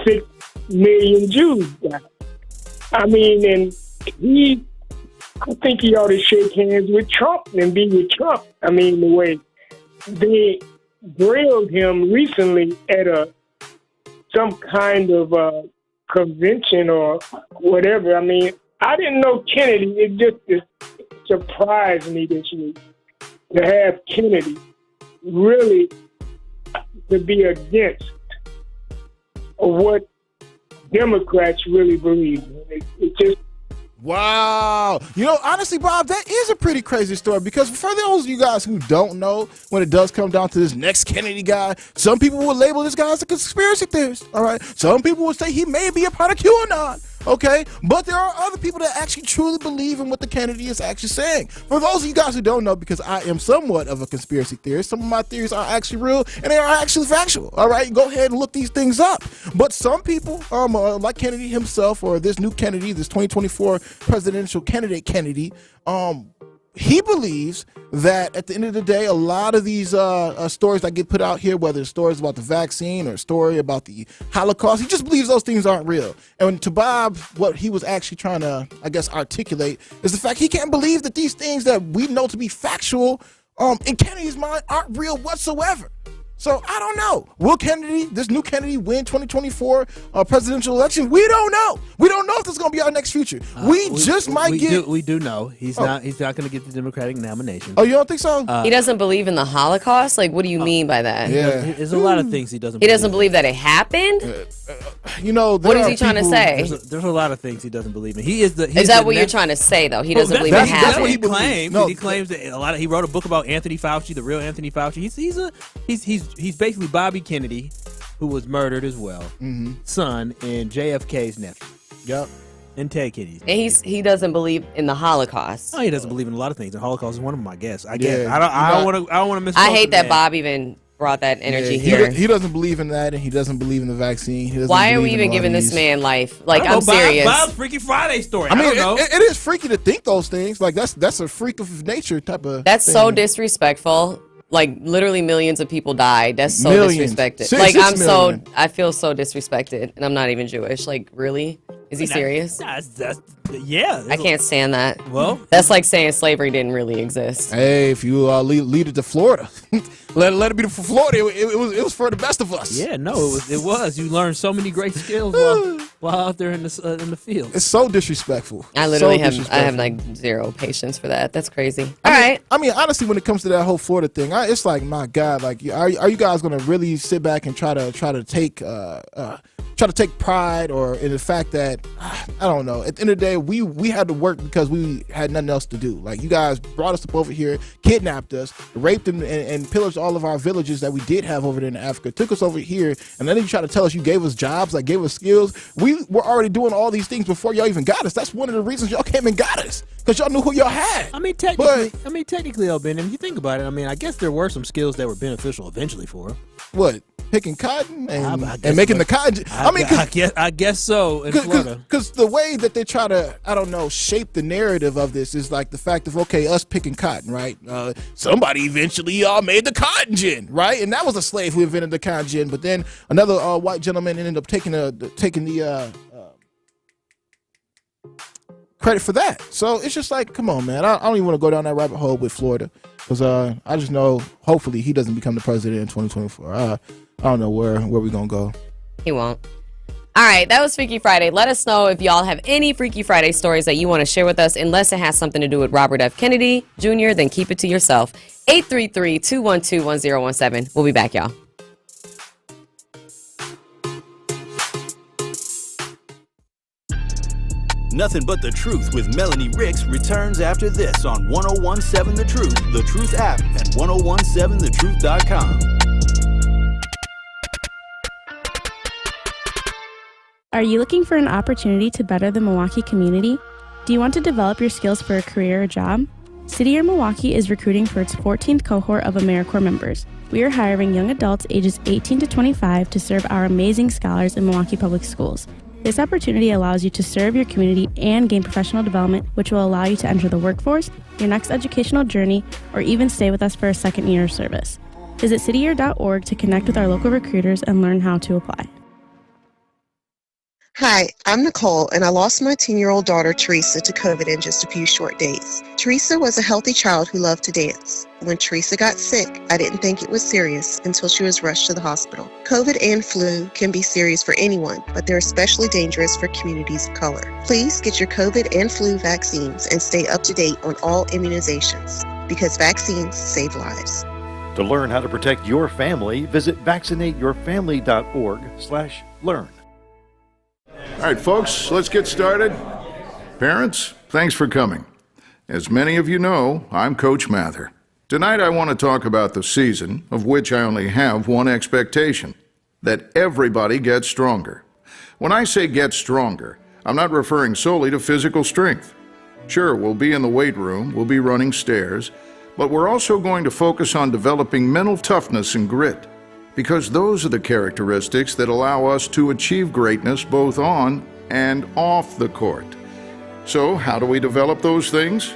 6 million Jews died. I mean, and I think he ought to shake hands with Trump and be with Trump. I mean, the way they grilled him recently at some kind of convention or whatever. I mean, I didn't know Kennedy. It just surprised me this week to have Kennedy really to be against what Democrats really believe in. It just Wow. Honestly, Bob, that is a pretty crazy story because for those of you guys who don't know, when it does come down to this next Kennedy guy, some people will label this guy as a conspiracy theorist, all right? Some people will say he may be a part of QAnon, okay? But there are other people that actually truly believe in what the Kennedy is actually saying. For those of you guys who don't know, because I am somewhat of a conspiracy theorist, some of my theories are actually real and they are actually factual, all right? Go ahead and look these things up. But some people, like Kennedy himself or this new Kennedy, this 2024 presidential candidate Kennedy, he believes that at the end of the day, a lot of these stories that get put out here, whether it's stories about the vaccine or a story about the Holocaust, he just believes those things aren't real. And to Bob, what he was actually trying to, I guess, articulate is the fact he can't believe that these things that we know to be factual in Kennedy's mind aren't real whatsoever. So I don't know. Will Kennedy, this new Kennedy, win 2024 presidential election? We don't know. We don't know if this is going to be our next future. We do know he's not going to get the Democratic nomination. Oh, you don't think so? He doesn't believe in the Holocaust? Like, what do you mean by that? Yeah. There's a lot of things he doesn't. He doesn't believe that it happened? What is he trying to say? There's a lot of things he doesn't believe in. Is that what you're trying to say, though? He doesn't believe it happened. That's what he claims. No, he claims that he wrote a book about Anthony Fauci, the real Anthony Fauci. He's basically Bobby Kennedy, who was murdered as well, son, and JFK's nephew. Yep. And Ted Kennedy's. And he doesn't believe in the Holocaust. Oh, he doesn't believe in a lot of things. The Holocaust is one of them, I guess. I don't want to miss. I hate that Bob even brought that energy here. He doesn't believe in that, and he doesn't believe in the vaccine. Why are we even giving this man life? Like, I'm serious. Bob's Freaky Friday story. I mean, don't know. It is freaky to think those things. Like that's a freak of nature type of. That's thing. so disrespectful. Like, literally millions of people died. That's so disrespected. I feel so disrespected, and I'm not even Jewish. Like, really? Is he serious? Yeah. I can't stand that. Well, that's like saying slavery didn't really exist. Hey, if you lead it to Florida, let it be for Florida. It was for the best of us. Yeah, no, it was. You learned so many great skills while out there in the field. It's so disrespectful. I literally have like zero patience for that. That's crazy. I mean, honestly, when it comes to that who Florida thing, it's like, my God, like, are you guys gonna really sit back and try to take pride or in the fact that I don't know. At the end of the day, we had to work because we had nothing else to do. Like, you guys brought us up over here, kidnapped us, raped and pillaged all of our villages that we did have over there in Africa, took us over here, and then you try to tell us you gave us jobs, like gave us skills. We were already doing all these things before y'all even got us. That's one of the reasons y'all came and got us, because y'all knew who y'all had. I mean, technically, Ben, if you think about it, I mean, I guess there were some skills that were beneficial eventually for him. What? Picking cotton and making the cotton. I guess so. Because the way that they try to, I don't know, shape the narrative of this is like the fact of, okay, us picking cotton, right? Somebody eventually made the cotton gin, right? And that was a slave who invented the cotton gin. But then another white gentleman ended up taking the credit for that. So it's just like, come on, man. I don't even want to go down that rabbit hole with Florida because I just know hopefully he doesn't become the president in 2024. I don't know where we're going to go. He won't. All right, that was Freaky Friday. Let us know if y'all have any Freaky Friday stories that you want to share with us. Unless it has something to do with Robert F. Kennedy Jr., then keep it to yourself. 833-212-1017. We'll be back, y'all. Nothing But The Truth with Melanie Ricks returns after this on 1017 The Truth, The Truth app, and 1017thetruth.com. Are you looking for an opportunity to better the Milwaukee community? Do you want to develop your skills for a career or job? City Year Milwaukee is recruiting for its 14th cohort of AmeriCorps members. We are hiring young adults ages 18 to 25 to serve our amazing scholars in Milwaukee Public Schools. This opportunity allows you to serve your community and gain professional development, which will allow you to enter the workforce, your next educational journey, or even stay with us for a second year of service. Visit cityyear.org to connect with our local recruiters and learn how to apply. Hi, I'm Nicole, and I lost my 10-year-old daughter, Teresa, to COVID in just a few short days. Teresa was a healthy child who loved to dance. When Teresa got sick, I didn't think it was serious until she was rushed to the hospital. COVID and flu can be serious for anyone, but they're especially dangerous for communities of color. Please get your COVID and flu vaccines and stay up to date on all immunizations, because vaccines save lives. To learn how to protect your family, visit vaccinateyourfamily.org/learn. All right, folks, let's get started. Parents, thanks for coming. As many of you know, I'm Coach Mather. Tonight I want to talk about the season, of which I only have one expectation, that everybody gets stronger. When I say get stronger, I'm not referring solely to physical strength. Sure, we'll be in the weight room, we'll be running stairs, but we're also going to focus on developing mental toughness and grit. Because those are the characteristics that allow us to achieve greatness both on and off the court. So how do we develop those things?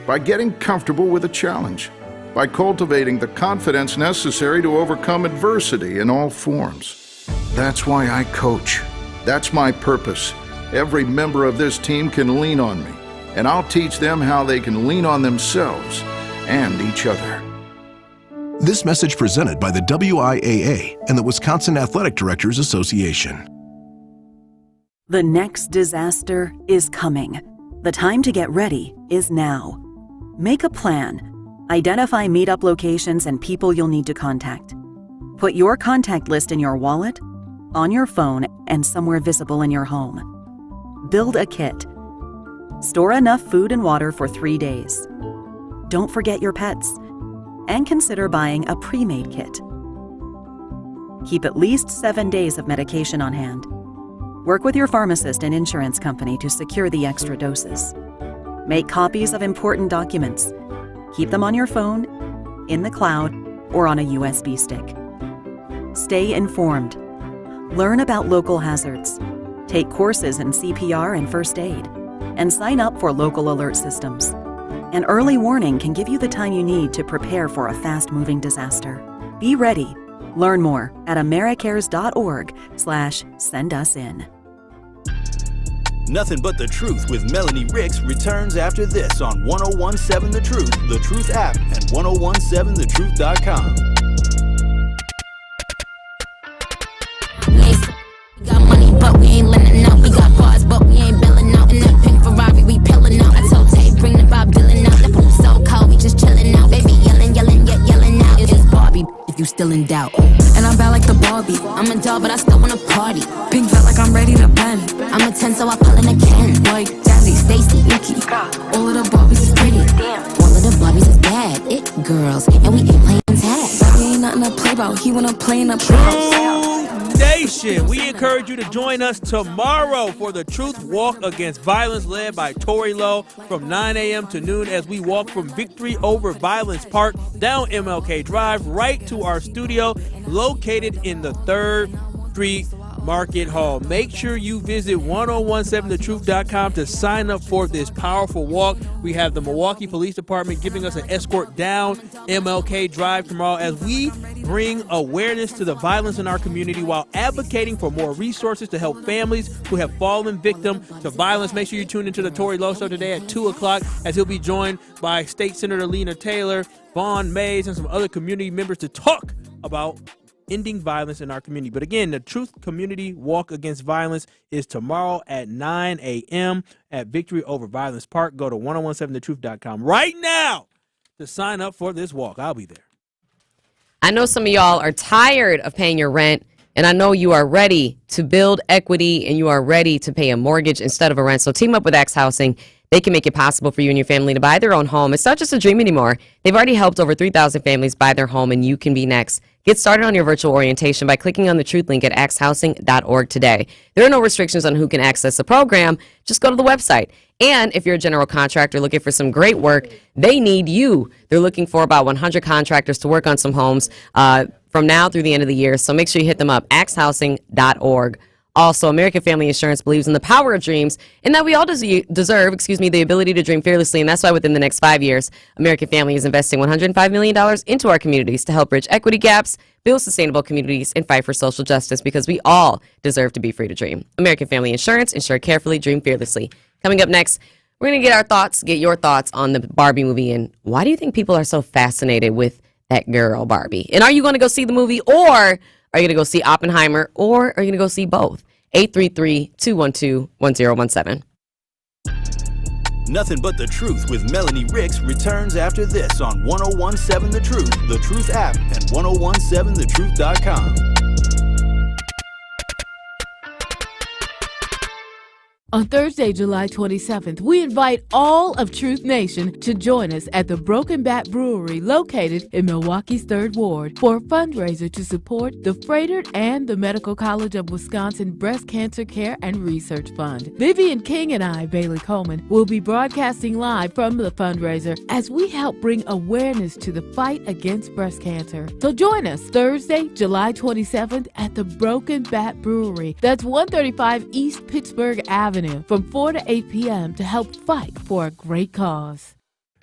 By getting comfortable with a challenge, by cultivating the confidence necessary to overcome adversity in all forms. That's why I coach. That's my purpose. Every member of this team can lean on me, and I'll teach them how they can lean on themselves and each other. This message presented by the WIAA and the Wisconsin Athletic Directors Association. The next disaster is coming. The time to get ready is now. Make a plan. Identify meetup locations and people you'll need to contact. Put your contact list in your wallet, on your phone, and somewhere visible in your home. Build a kit. Store enough food and water for 3 days. Don't forget your pets. And consider buying a pre-made kit. Keep at least 7 days of medication on hand. Work with your pharmacist and insurance company to secure the extra doses. Make copies of important documents. Keep them on your phone, in the cloud, or on a USB stick. Stay informed. Learn about local hazards. Take courses in CPR and first aid. And sign up for local alert systems. An early warning can give you the time you need to prepare for a fast-moving disaster. Be ready. Learn more at americares.org/sendusin. Nothing But The Truth with Melanie Ricks returns after this on 1017 The Truth, The Truth app, and 1017thetruth.com. We got money, but we ain't lending out. We got bars, but we ain't billing out. In that pink Ferrari, we pillin' out. I told Tay, bring the Bob Dylan out. The pool so cold, we just chillin' out. Baby, yelling, yet yelling out. It's Barbie, if you still in doubt. And I'm bad like the Barbie. I'm a doll, but I still wanna party. Pink felt like I'm ready to bend. I'm a 10, so I pull in a Ken. Like Jazzy, Stacy, Nikki. All of the Barbies is pretty. All of the Barbies is bad. It girls, and we ain't playing tag. Baby ain't nothing to play about. He wanna play in the house. Nation, we encourage you to join us tomorrow for the Truth Walk Against Violence led by Tori Lowe from 9 a.m. to noon as we walk from Victory Over Violence Park down MLK Drive right to our studio located in the 3rd Street Market Hall. Make sure you visit 1017thetruth.com to sign up for this powerful walk. We have the Milwaukee Police Department giving us an escort down MLK Drive tomorrow as we bring awareness to the violence in our community while advocating for more resources to help families who have fallen victim to violence. Make sure you tune into the Tory Lowe Show today at 2 o'clock as he'll be joined by State Senator Lena Taylor, Vaughn Mays, and some other community members to talk about ending violence in our community. But again, the Truth Community Walk Against Violence is tomorrow at 9 a.m. at Victory Over Violence Park. Go to 1017thetruth.com right now to sign up for this walk. I'll be there. I know some of y'all are tired of paying your rent, and I know you are ready to build equity and you are ready to pay a mortgage instead of a rent. So team up with X Housing. They can make it possible for you and your family to buy their own home. It's not just a dream anymore. They've already helped over 3,000 families buy their home, and you can be next. Get started on your virtual orientation by clicking on the Truth link at axhousing.org today. There are no restrictions on who can access the program. Just go to the website. And if you're a general contractor looking for some great work, they need you. They're looking for about 100 contractors to work on some homes from now through the end of the year. So make sure you hit them up, axhousing.org. Also, American Family Insurance believes in the power of dreams and that we all deserve, the ability to dream fearlessly. And that's why within the next 5 years, American Family is investing $105 million into our communities to help bridge equity gaps, build sustainable communities, and fight for social justice because we all deserve to be free to dream. American Family Insurance, insure carefully, dream fearlessly. Coming up next, we're going to get your thoughts on the Barbie movie and why do you think people are so fascinated with that girl Barbie? And are you going to go see the movie, or are you going to go see Oppenheimer, or are you going to go see both? 833-212-1017. Nothing But The Truth with Melanie Ricks returns after this on 1017 The Truth, The Truth app, and 1017thetruth.com. On Thursday, July 27th, we invite all of Truth Nation to join us at the Broken Bat Brewery located in Milwaukee's 3rd Ward for a fundraiser to support the Frederick and the Medical College of Wisconsin Breast Cancer Care and Research Fund. Vivian King and I, Bailey Coleman, will be broadcasting live from the fundraiser as we help bring awareness to the fight against breast cancer. So join us Thursday, July 27th at the Broken Bat Brewery. That's 135 East Pittsburgh Avenue. From 4 to 8 p.m. to help fight for a great cause.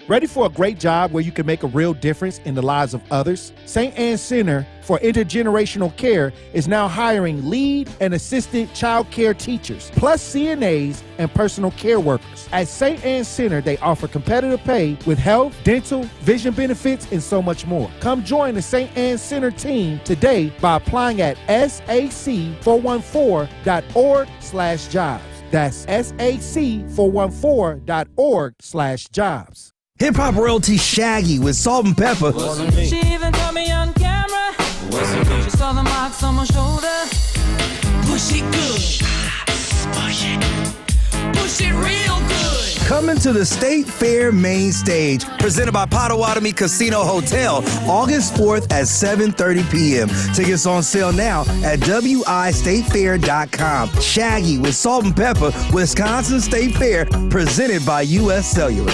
Ready for a great job where you can make a real difference in the lives of others? St. Anne's Center for Intergenerational Care is now hiring lead and assistant child care teachers, plus CNAs and personal care workers. At St. Anne's Center, they offer competitive pay with health, dental, vision benefits, and so much more. Come join the St. Anne's Center team today by applying at sac414.org/jobs. That's sac414.org/jobs. Hip hop royalty Shaggy with Salt and Pepper. She even caught me on camera. She saw the marks on my shoulder. Push it good. Push it real good. Coming to the State Fair main stage, presented by Potawatomi Casino Hotel, August 4th at 7:30 p.m. Tickets on sale now at wistatefair.com. Shaggy with Salt and Pepper, Wisconsin State Fair, presented by U.S. Cellular.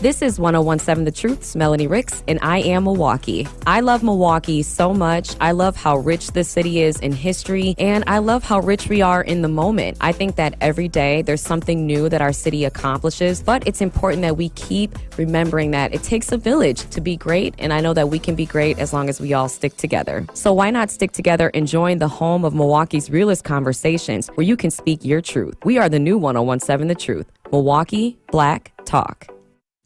This is 1017 The Truth's Melanie Ricks, and I am Milwaukee. I love Milwaukee so much. I love how rich this city is in history, and I love how rich we are in the moment. I think that every day there's something new that our city accomplishes, but it's important that we keep remembering that it takes a village to be great, and I know that we can be great as long as we all stick together. So why not stick together and join the home of Milwaukee's realest conversations where you can speak your truth. We are the new 1017 The Truth. Milwaukee Black Talk.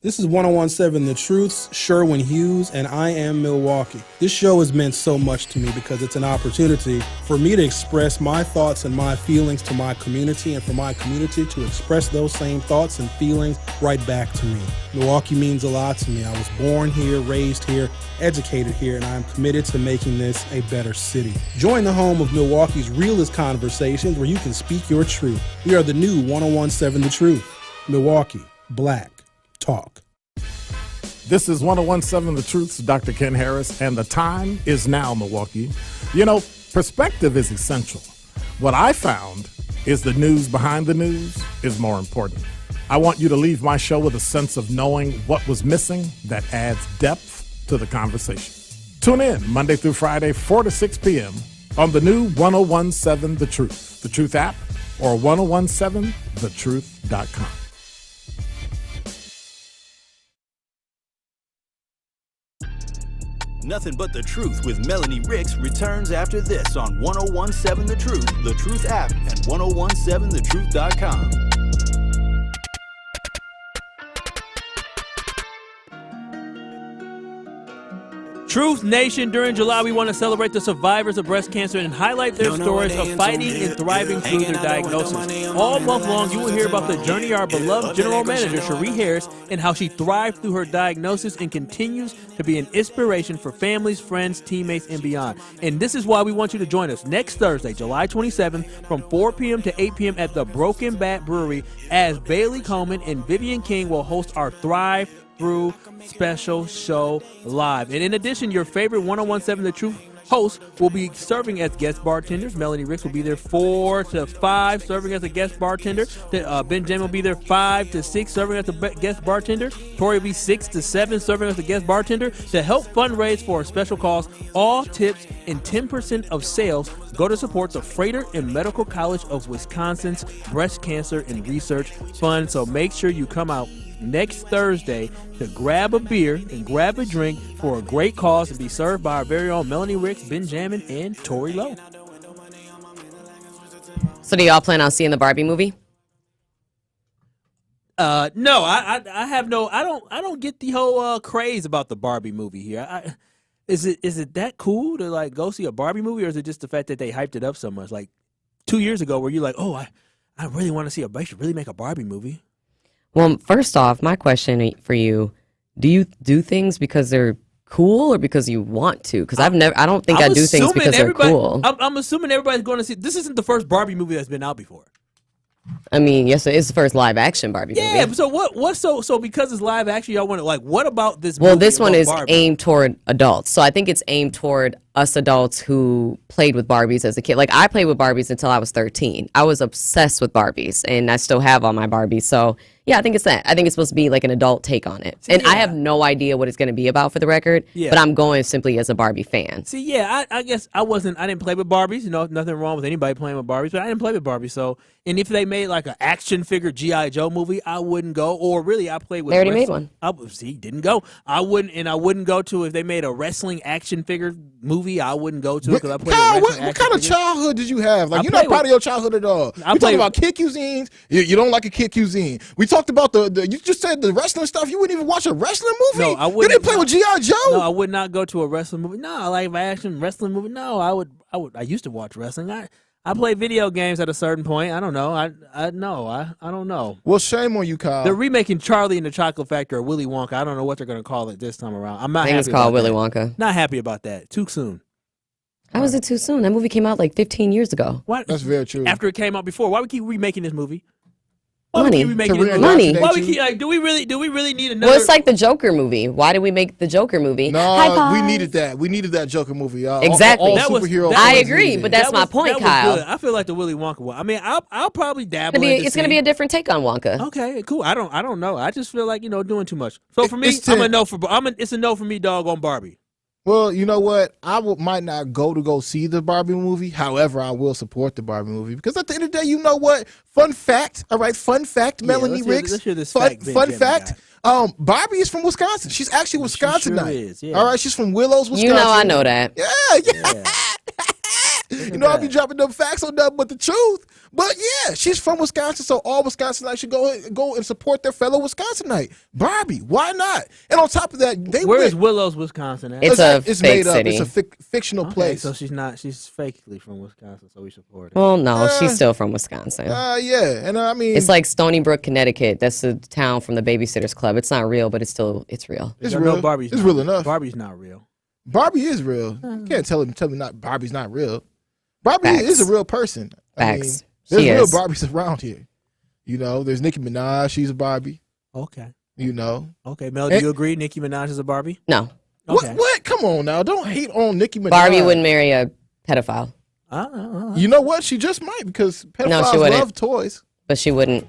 This is 1017 The Truth's Sherwin Hughes, and I am Milwaukee. This show has meant so much to me because it's an opportunity for me to express my thoughts and my feelings to my community, and for my community to express those same thoughts and feelings right back to me. Milwaukee means a lot to me. I was born here, raised here, educated here, and I'm committed to making this a better city. Join the home of Milwaukee's realest conversations where you can speak your truth. We are the new 1017 The Truth. Milwaukee Black Talk. This is 1017 The Truth's Dr. Ken Harris, and the time is now, Milwaukee. You know, perspective is essential. What I found is the news behind the news is more important. I want you to leave my show with a sense of knowing what was missing that adds depth to the conversation. Tune in Monday through Friday, 4 to 6 p.m. on the new 1017 The Truth, the Truth app, or 1017thetruth.com. Nothing But The Truth with Melanie Ricks returns after this on 1017 The Truth, the Truth app, and 1017thetruth.com. Truth Nation, during July, we want to celebrate the survivors of breast cancer and highlight their stories of fighting and thriving through their diagnosis. All month long, you will hear about the journey of our beloved General Manager, Cherie Harris, and how she thrived through her diagnosis and continues to be an inspiration for families, friends, teammates, and beyond. And this is why we want you to join us next Thursday, July 27th, from 4 p.m. to 8 p.m. at the Broken Bat Brewery, as Bailey Coleman and Vivian King will host our Thrive Through special show live. And in addition, your favorite 1017 The Truth hosts will be serving as guest bartenders. Melanie Ricks will be there 4 to 5 serving as a guest bartender. Ben Jamin will be there 5 to 6 serving as a guest bartender. Tori will be 6 to 7 serving as a guest bartender. To help fundraise for a special cause, all tips and 10% of sales go to support the Freighter and Medical College of Wisconsin's Breast Cancer and Research Fund. So make sure you come out next Thursday to grab a beer and grab a drink for a great cause and be served by our very own Melanie Ricks, Benjamin, and Tori Lowe. So do y'all plan on seeing the Barbie movie? No, I have no. I don't get the whole craze about the Barbie movie here. Is it that cool to like go see a Barbie movie, or is it just the fact that they hyped it up so much? Like 2 years ago, where you're like, oh, I really want to see they should really make a Barbie movie. Well, first off, my question for you, do you do things because they're cool or because you want to? Because I don't think I do things because they're cool. I'm assuming everybody's going to see. This isn't the first Barbie movie that's been out before. I mean, yes, it's the first live action Barbie movie. Yeah, so what so because it's live action, y'all want to like, what about this movie? Well, this one is Barbie? aimed toward adults. So I think it's aimed toward us adults who played with Barbies as a kid. Like, I played with Barbies until I was 13. I was obsessed with Barbies, and I still have all my Barbies. So yeah, I think it's that. I think it's supposed to be like an adult take on it. And I have no idea what it's going to be about, for the record, but I'm going simply as a Barbie fan. See, yeah, I guess I didn't play with Barbies. You know, nothing wrong with anybody playing with Barbies, but I didn't play with Barbies. So, and if they made like an action figure G.I. Joe movie, I wouldn't go. Or really, I played with. They already made one. Didn't go. I wouldn't go to if they made a wrestling action figure movie. I wouldn't go to it because I played. Kyle, what kind of childhood did you have? Like, you're not proud of your childhood at all. We talking about kid cuisines. You don't like a kid cuisine. We talked about you just said the wrestling stuff. You wouldn't even watch a wrestling movie? No, I wouldn't. You didn't play with G.I. Joe? No, I would not go to a wrestling movie. No, I like action wrestling movie. No, I used to watch wrestling. I played video games at a certain point. I don't know. I don't know. Well, shame on you, Kyle. They're remaking Charlie and the Chocolate Factory or Willy Wonka. I don't know what they're going to call it this time around. I'm not I think happy it's called about Willy that. Wonka. Not happy about that. Too soon. How was it too soon? That movie came out like 15 years ago. What? That's very true. After it came out before, why we keep remaking this movie? Money. Money. Why we keep, like, do we really need another? Well, it's like the Joker movie. Why did we make the Joker movie? No, we needed that. We needed that Joker movie. Exactly. All superhero I movies agree, needed but it. that's my point, Kyle. I feel like the Willy Wonka one. I mean, I'll probably dabble. It's going to be a different take on Wonka. Okay, cool. I don't know. I just feel like doing too much. So for me, it's a no for me, dog, on Barbie. Well, you know what? Might not go see the Barbie movie. However, I will support the Barbie movie because at the end of the day, you know what? Fun fact. All right, fun fact. Melanie Ricks. Let's hear this fun fact. Barbie is from Wisconsin. She's actually Wisconsinite. Sure is, yeah. All right, she's from Willows, Wisconsin. You know, I know that. Yeah. You know, I'll be dropping them facts on Nothing But The Truth. But yeah, she's from Wisconsin, so all Wisconsinites should go and support their fellow Wisconsinite. Barbie, why not? And on top of that, Where is Willows, Wisconsin at? It's fake made city. Up. It's a fictional place. So she's fakely from Wisconsin, so we support her. Well, no, she's still from Wisconsin. Yeah, and I mean, it's like Stony Brook, Connecticut. That's a town from the Babysitters Club. It's not real, but it's real. It's real. It's real enough. Barbie's not real. Barbie is real. You can't tell me not Barbie's not real. Barbie is a real person. Facts. There's real Barbies around here. You know, there's Nicki Minaj. She's a Barbie. Okay. You know. Okay, Mel, do you agree Nicki Minaj is a Barbie? No. Okay. What? Come on now. Don't hate on Nicki Minaj. Barbie wouldn't marry a pedophile. You know what? She just might because pedophiles love toys. But she wouldn't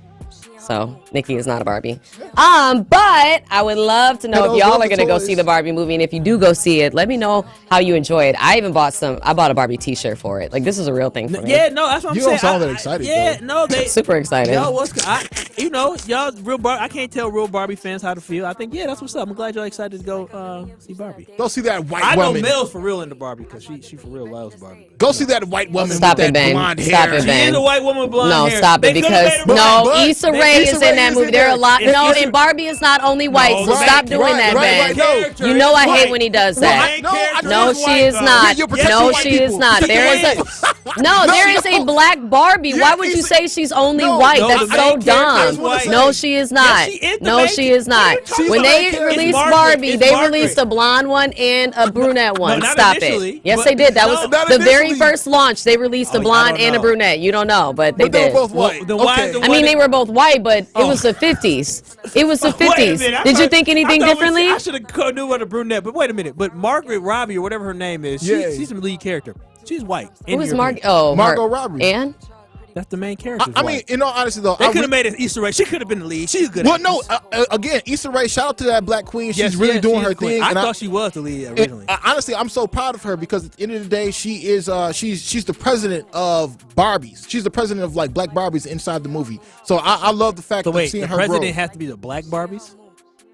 So Nikki is not a Barbie. But I would love to know if y'all are gonna go see the Barbie movie, and if you do go see it, let me know how you enjoy it. I even bought a Barbie T-shirt for it. Like, this is a real thing for me. Yeah, no, that's what I'm saying. You don't sound that excited. Yeah, no, they super excited. Yo, y'all real I can't tell real Barbie fans how to feel. I think that's what's up. I'm glad y'all excited to go see Barbie. Go see that white I woman. know Mel's for real into Barbie because she for real loves Barbie. Go see that white woman Stop with it, that Ben. blonde Stop hair. it, Ben. She is a white woman with blonde No, hair. stop it, They could've because made her black. Issa Rae is in that movie. There are a lot. No, and Barbie is not only white, so stop doing that, Ben. You know I hate when he does that. No, she is not. No, she is not. There is a black Barbie. Why would you say she's only white? That's so dumb. No, she is not. No, she is not. When they released Barbie, they released a blonde one and a brunette one. Stop it. Yes, they did. That was the very first launch. They released a blonde and a brunette. You don't know, but they did. They were both white. I mean, they were both white, but it was the 50s. It was the 50s. Did you think anything differently? I should have knew what a brunette. But wait a minute. But Margaret Robbie or whatever her name is, she's the lead character. She's white. Who is Margaret? Oh, Margot Robbie. And that's the main character. I mean, in all honesty, though, they could have made it Issa Rae. She could have been the lead. She's good. Well, no. Again, Issa Rae. Shout out to that black queen. She's really doing her thing. I thought she was the lead originally. Honestly, I'm so proud of her because at the end of the day, she is. She's the president of Barbies. She's the president of like black Barbies inside the movie. So I love the fact that seeing her grow. The president has to be the black Barbies.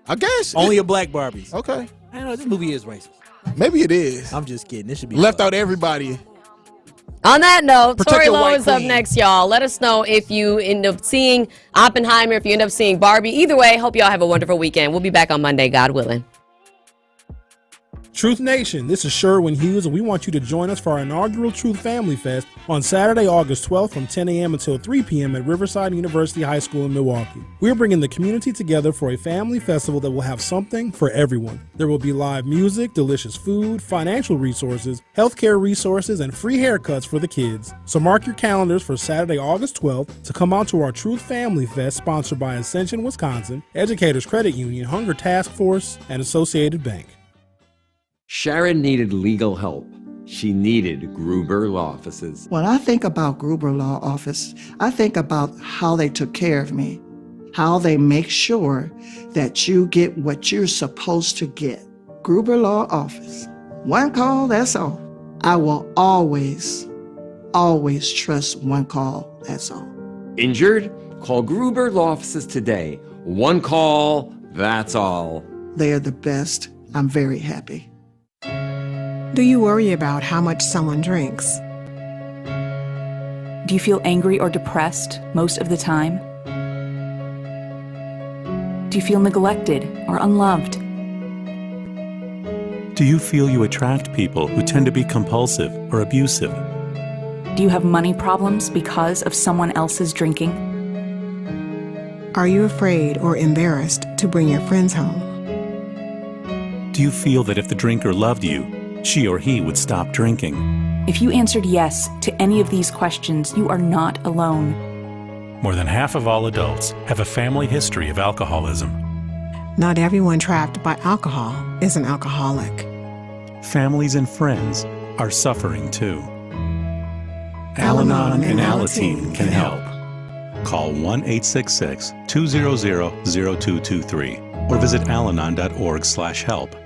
I guess only a black Barbies. Okay. I know this movie is racist. Maybe it is. I'm just kidding. This should be left out everybody. On that note, Protect Tori your Lowe white is up queen. next, y'all. Let us know if you end up seeing Oppenheimer, if you end up seeing Barbie. Either way, hope y'all have a wonderful weekend. We'll be back on Monday, God willing. Truth Nation, this is Sherwin Hughes, and we want you to join us for our inaugural Truth Family Fest on Saturday, August 12th from 10 a.m. until 3 p.m. at Riverside University High School in Milwaukee. We're bringing the community together for a family festival that will have something for everyone. There will be live music, delicious food, financial resources, healthcare resources, and free haircuts for the kids. So mark your calendars for Saturday, August 12th to come out to our Truth Family Fest sponsored by Ascension, Wisconsin, Educators Credit Union, Hunger Task Force, and Associated Bank. Sharon needed legal help. She needed Gruber Law Offices. When I think about Gruber Law Office, I think about how they took care of me, how they make sure that you get what you're supposed to get. Gruber Law Office. One call, that's all. I will always trust one call, that's all. Injured? Call Gruber Law Offices today. One call, that's all. They are the best. I'm very happy. Do you worry about how much someone drinks? Do you feel angry or depressed most of the time? Do you feel neglected or unloved? Do you feel you attract people who tend to be compulsive or abusive? Do you have money problems because of someone else's drinking? Are you afraid or embarrassed to bring your friends home? Do you feel that if the drinker loved you, she or he would stop drinking? If you answered yes to any of these questions, you are not alone. More than half of all adults have a family history of alcoholism. Not everyone trapped by alcohol is an alcoholic. Families and friends are suffering too. Al-Anon and Alateen can help. Call 1-866-200-0223 or visit alanon.org/help.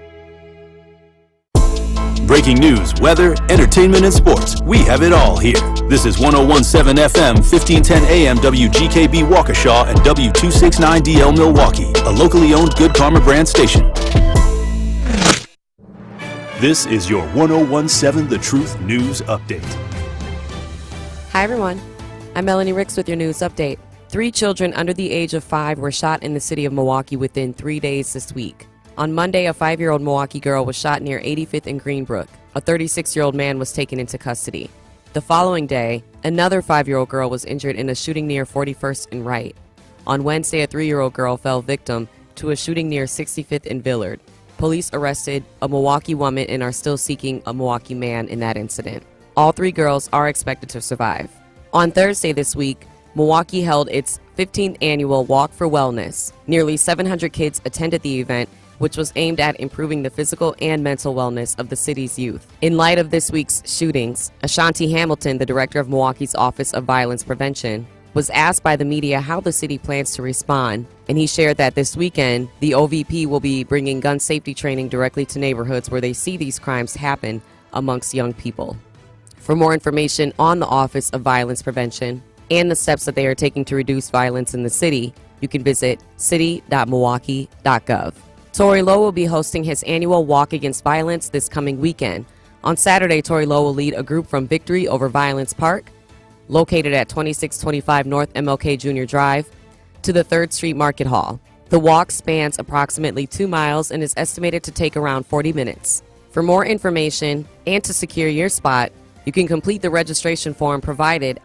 Breaking news, weather, entertainment, and sports. We have it all here. This is 1017 FM, 1510 AM, WGKB Waukesha, and W269DL Milwaukee, a locally owned Good Karma brand station. This is your 1017 The Truth News Update. Hi, everyone. I'm Melanie Ricks with your news update. 3 children under the age of 5 were shot in the city of Milwaukee within 3 days this week. On Monday, a 5-year-old Milwaukee girl was shot near 85th and Greenbrook. A 36-year-old man was taken into custody. The following day, another 5-year-old girl was injured in a shooting near 41st and Wright. On Wednesday, a 3-year-old girl fell victim to a shooting near 65th and Villard. Police arrested a Milwaukee woman and are still seeking a Milwaukee man in that incident. All 3 girls are expected to survive. On Thursday this week, Milwaukee held its 15th annual Walk for Wellness. Nearly 700 kids attended the event, which was aimed at improving the physical and mental wellness of the city's youth. In light of this week's shootings, Ashanti Hamilton, the director of Milwaukee's Office of Violence Prevention, was asked by the media how the city plans to respond, and he shared that this weekend, the OVP will be bringing gun safety training directly to neighborhoods where they see these crimes happen amongst young people. For more information on the Office of Violence Prevention and the steps that they are taking to reduce violence in the city, you can visit city.milwaukee.gov. Tory Lowe will be hosting his annual Walk Against Violence this coming weekend. On Saturday, Tory Lowe will lead a group from Victory Over Violence Park, located at 2625 North MLK Jr. Drive, to the 3rd Street Market Hall. The walk spans approximately 2 miles and is estimated to take around 40 minutes. For more information and to secure your spot, you can complete the registration form provided at